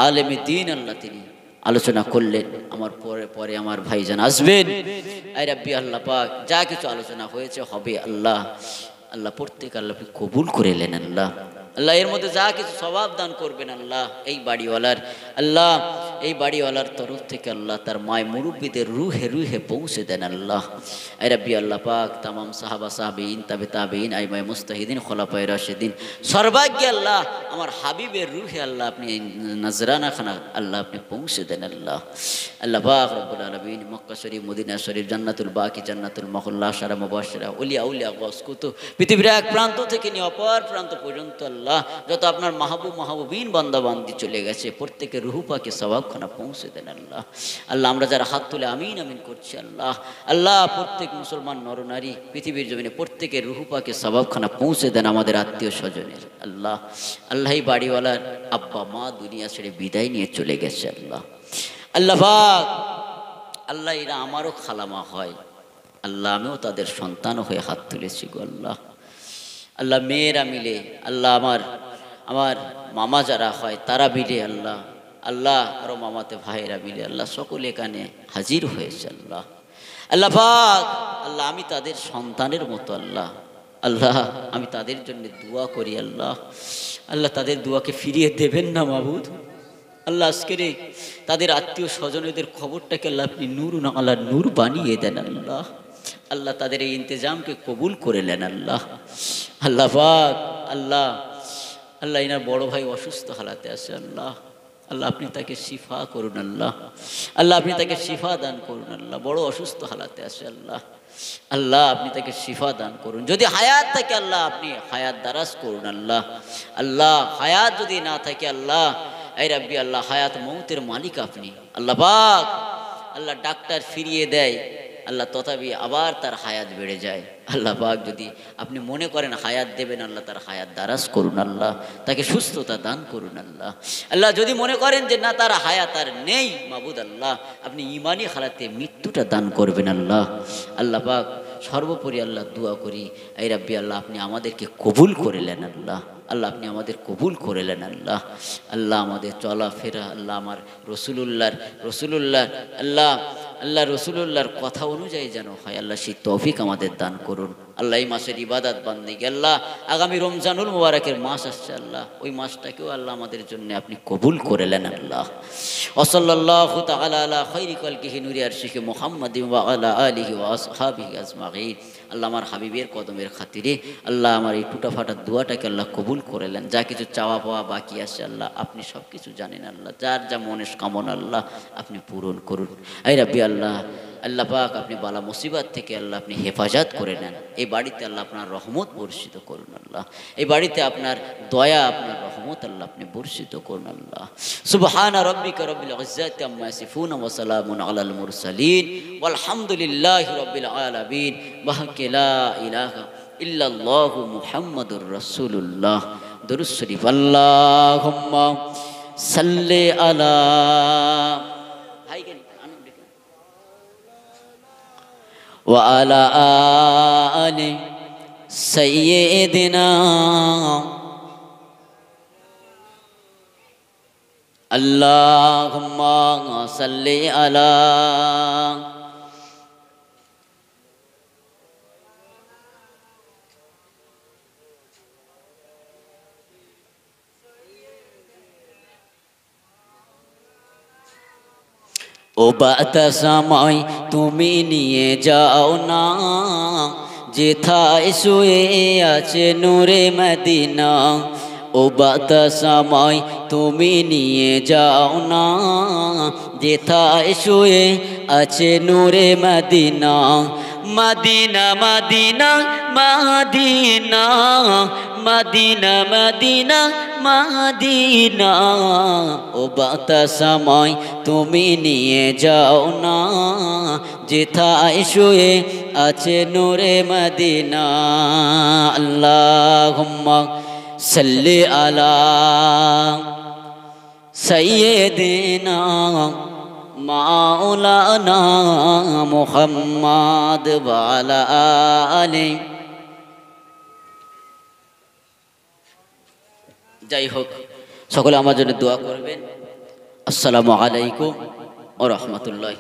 [SPEAKER 1] আলেমে দ্বীন আল্লাহ তিনি আলোচনা করলেন, আমার পরে আমার ভাইজান আসবেন। আই রাব্বি আল্লাহ পাক, যা কিছু আলোচনা হয়েছে হবে আল্লাহ, আল্লাহ প্রত্যেক আল্লাহ কবুল করে নেন। আল্লাহ, আল্লাহ এর মধ্যে যা কিছু সওয়াব দান করবেন আল্লাহ এই বাড়িওয়ালার, আল্লাহ এই বাড়িওয়ালার তরফ থেকে আল্লাহ তার মায় মুরব্বীদের রুহে রুহে পৌঁছে দেন। আল্লাহ, আই রাব্বি আল্লাহ পাক, তামাম সাহাবা সাহাবীন, তাবে তাবেঈন, আইমায়ে মুস্তাহিদিন, খোলাফায়ে রাশিদিন, সর্বাগ্যে আল্লাহ আমার হাবিবের রুহে আল্লাহ আপনি নজরানা খানা আল্লাহ আপনি পৌঁছে দেন। আল্লাহ, আল্লাহ পাক রব্বুল আলামিন মক্কা শরীফ, মদিনা শরীফ, জান্নাতুল বাকি, জান্নাতুল মহল্লা, সারা মুবাশশিরা, উলিয়া উলিয়া গস কুতুব, পৃথিবীর এক প্রান্ত থেকে নিয়ে অপর প্রান্ত পর্যন্ত আল্লাহ যত আপনার মাহবুব মাহবুবিন বান্দা বান্দি চলে গেছে, প্রত্যেকের রুহ পাকে সওয়াবখানা পৌঁছে দেন। আল্লাহ, আল্লাহ আমরা যারা হাত তুলে আমিন আমিন করছি আল্লাহ, আল্লাহ প্রত্যেক মুসলমান নরনারী পৃথিবীর জমিনে প্রত্যেকের রুহ পাকে সওয়াবখানা পৌঁছে দেন আমাদের আত্মীয় স্বজনের। আল্লাহ, আল্লাহ এই বাড়িওয়ালার আব্বা মা দুনিয়া ছেড়ে বিদায় নিয়ে চলে গেছে। আল্লাহ, আল্লাহ পাক, আল্লাহ এরা আমারও খালামা হয়, আল্লাহ আমিও তাদের সন্তান হয়ে হাত তুলেছি গো আল্লাহ। আল্লাহ মেয়েরা মিলে, আল্লাহ আমার মামা যারা হয় তারা মিলে, আল্লাহ আল্লাহ আরও মামাতে ভাইয়েরা মিলে আল্লাহ সকলে এখানে হাজির হয়েছে। আল্লাহ, আল্লাহ পাক, আল্লাহ আমি তাদের সন্তানের মতো। আল্লাহ, আল্লাহ আমি তাদের জন্য দোয়া করি। আল্লাহ, আল্লাহ তাদের দোয়াকে ফিরিয়ে দেবেন না মাবুদ। আল্লাহ আজকের তাদের আত্মীয় স্বজনদের খবরটাকে আল্লাহ আপনি নূর না আল্লাহ নূর বানিয়ে দেন। আল্লাহ, আল্লাহ তাদের এই ইন্তজামকে কবুল করে নেন। আল্লাহ, আল্লাহ পাক, আল্লাহ আল্লাহ এনার বড় ভাই অসুস্থ হালাতে আছে। আল্লাহ, আল্লাহ আপনি তাকে শিফা করুন। আল্লাহ, আল্লাহ আপনি তাকে শিফা দান করুন। আল্লাহ বড় অসুস্থ হালাতে আছে। আল্লাহ, আল্লাহ আপনি তাকে শিফা দান করুন। যদি হায়াত থাকে আল্লাহ আপনি হায়াত দারাজ করুন। আল্লাহ, আল্লাহ হায়াত যদি না থাকে আল্লাহ, এই রাব্বি আল্লাহ হায়াত মৌতের মালিক আপনি। আল্লাহ পাক, আল্লাহ ডাক্তার ফিরিয়ে দেয় আল্লাহ, তথাপি আবার তার হায়াত বেড়ে যায়। আল্লাহ পাক যদি আপনি মনে করেন হায়াত দেবেন, আল্লাহ তার হায়াত দারাজ করুন। আল্লাহ তাকে সুস্থতা দান করুন। আল্লাহ, আল্লাহ যদি মনে করেন যে না তার হায়াত আর নেই, মাবুদ আল্লাহ আপনি ইমানি হালাতে মৃত্যুটা দান করবেন। আল্লাহ, আল্লাহ পাক সর্বোপরি আল্লাহ দোয়া করি, এই রাব্বি আল্লাহ আপনি আমাদেরকে কবুল করে নেন আল্লাহ। আল্লাহ আপনি আমাদের কবুল করে নেন আল্লাহ। আল্লাহ আমাদের চলাফেরা আল্লাহ আমার রসুলুল্লাহর আল্লাহ রসুলুল্লাহর কথা অনুযায়ী যেন হয় আল্লাহ, সেই তৌফিক আমাদের দান করুন আল্লাহ। এই মাসের ইবাদত বান্দিগি আল্লাহ, আগামী রমজানুল মুবারকের মাস আসছে আল্লাহ, ওই মাসটাকেও আল্লাহ আমাদের জন্য আপনি কবুল করে নেন আল্লাহ। ওয়াসাল্লাল্লাহু তাআলা আলা খায়রি খালকিহি নূরি আরশিহি মুহাম্মাদিন ওয়া আলা আলিহি ওয়া আসহাবিহি আজমাইন। আল্লাহ আমার হাবিবের কদমের খাতিরে আল্লাহ আমার এই টুটা ফাটা দোয়াটাকে আল্লাহ কবুল করে নেন। যা কিছু চাওয়া পাওয়া বাকি আছে আল্লাহ আপনি সব কিছু জানেন আল্লাহ, যার যা মনের কামনা আল্লাহ আপনি পূরণ করুন। এই রাব্বি আল্লাহ, আল্লাহ পাক আপনি বালা মুসিবত থেকে আল্লাহ আপনি হেফাজত করে নেন। এই বাড়িতে আল্লাহ আপনার রহমত বর্ষিত করুন আল্লাহ, এই বাড়িতে আপনার দয়া আপনার রহমত আল্লাহ আপনি বর্ষিত করুন আল্লাহ। সুবহানা রাব্বিকা রাব্বিল ইজ্জাতি আম্মা ইয়াসিফুন ওয়া সালামুন আলাল মুরসালিন ওয়ালহামদুলিল্লাহি রাব্বিল আলামিন। লা ইলাহা ইল্লাল্লাহু মুহাম্মাদুর রাসূলুল্লাহ। দরুদ শরীফ। আল্লাহুম্মা সাল্লি আলা ওয়া আলা আলি সাইয়্যিদিনা আল্লাহুম্মা সাল্লি আলা ও বাতাসময় তুমি নিয়ে যাও না, যেথায় শুয়ে আছে নূরে মদিনা। ও বাতাসময় তুমি নিয়ে যাও না, যেথায় শুয়ে আছে নূরে Medina. Medina Medina Medina Medina Medina Medina. ও বাতাসময় তুমি নিয়ে যাও না, যেথায় শুয়ে আছে নূরে মদিনা। আল্লাহুম্মা সাল্লি আলা সাইয়্যিদিনা মাওলানা মুহাম্মাদ ওয়া আলা আলি। যাই হোক, সকলে আমার জন্য দোয়া করবেন। আসসালামু আলাইকুম ওয়া রাহমাতুল্লাহি।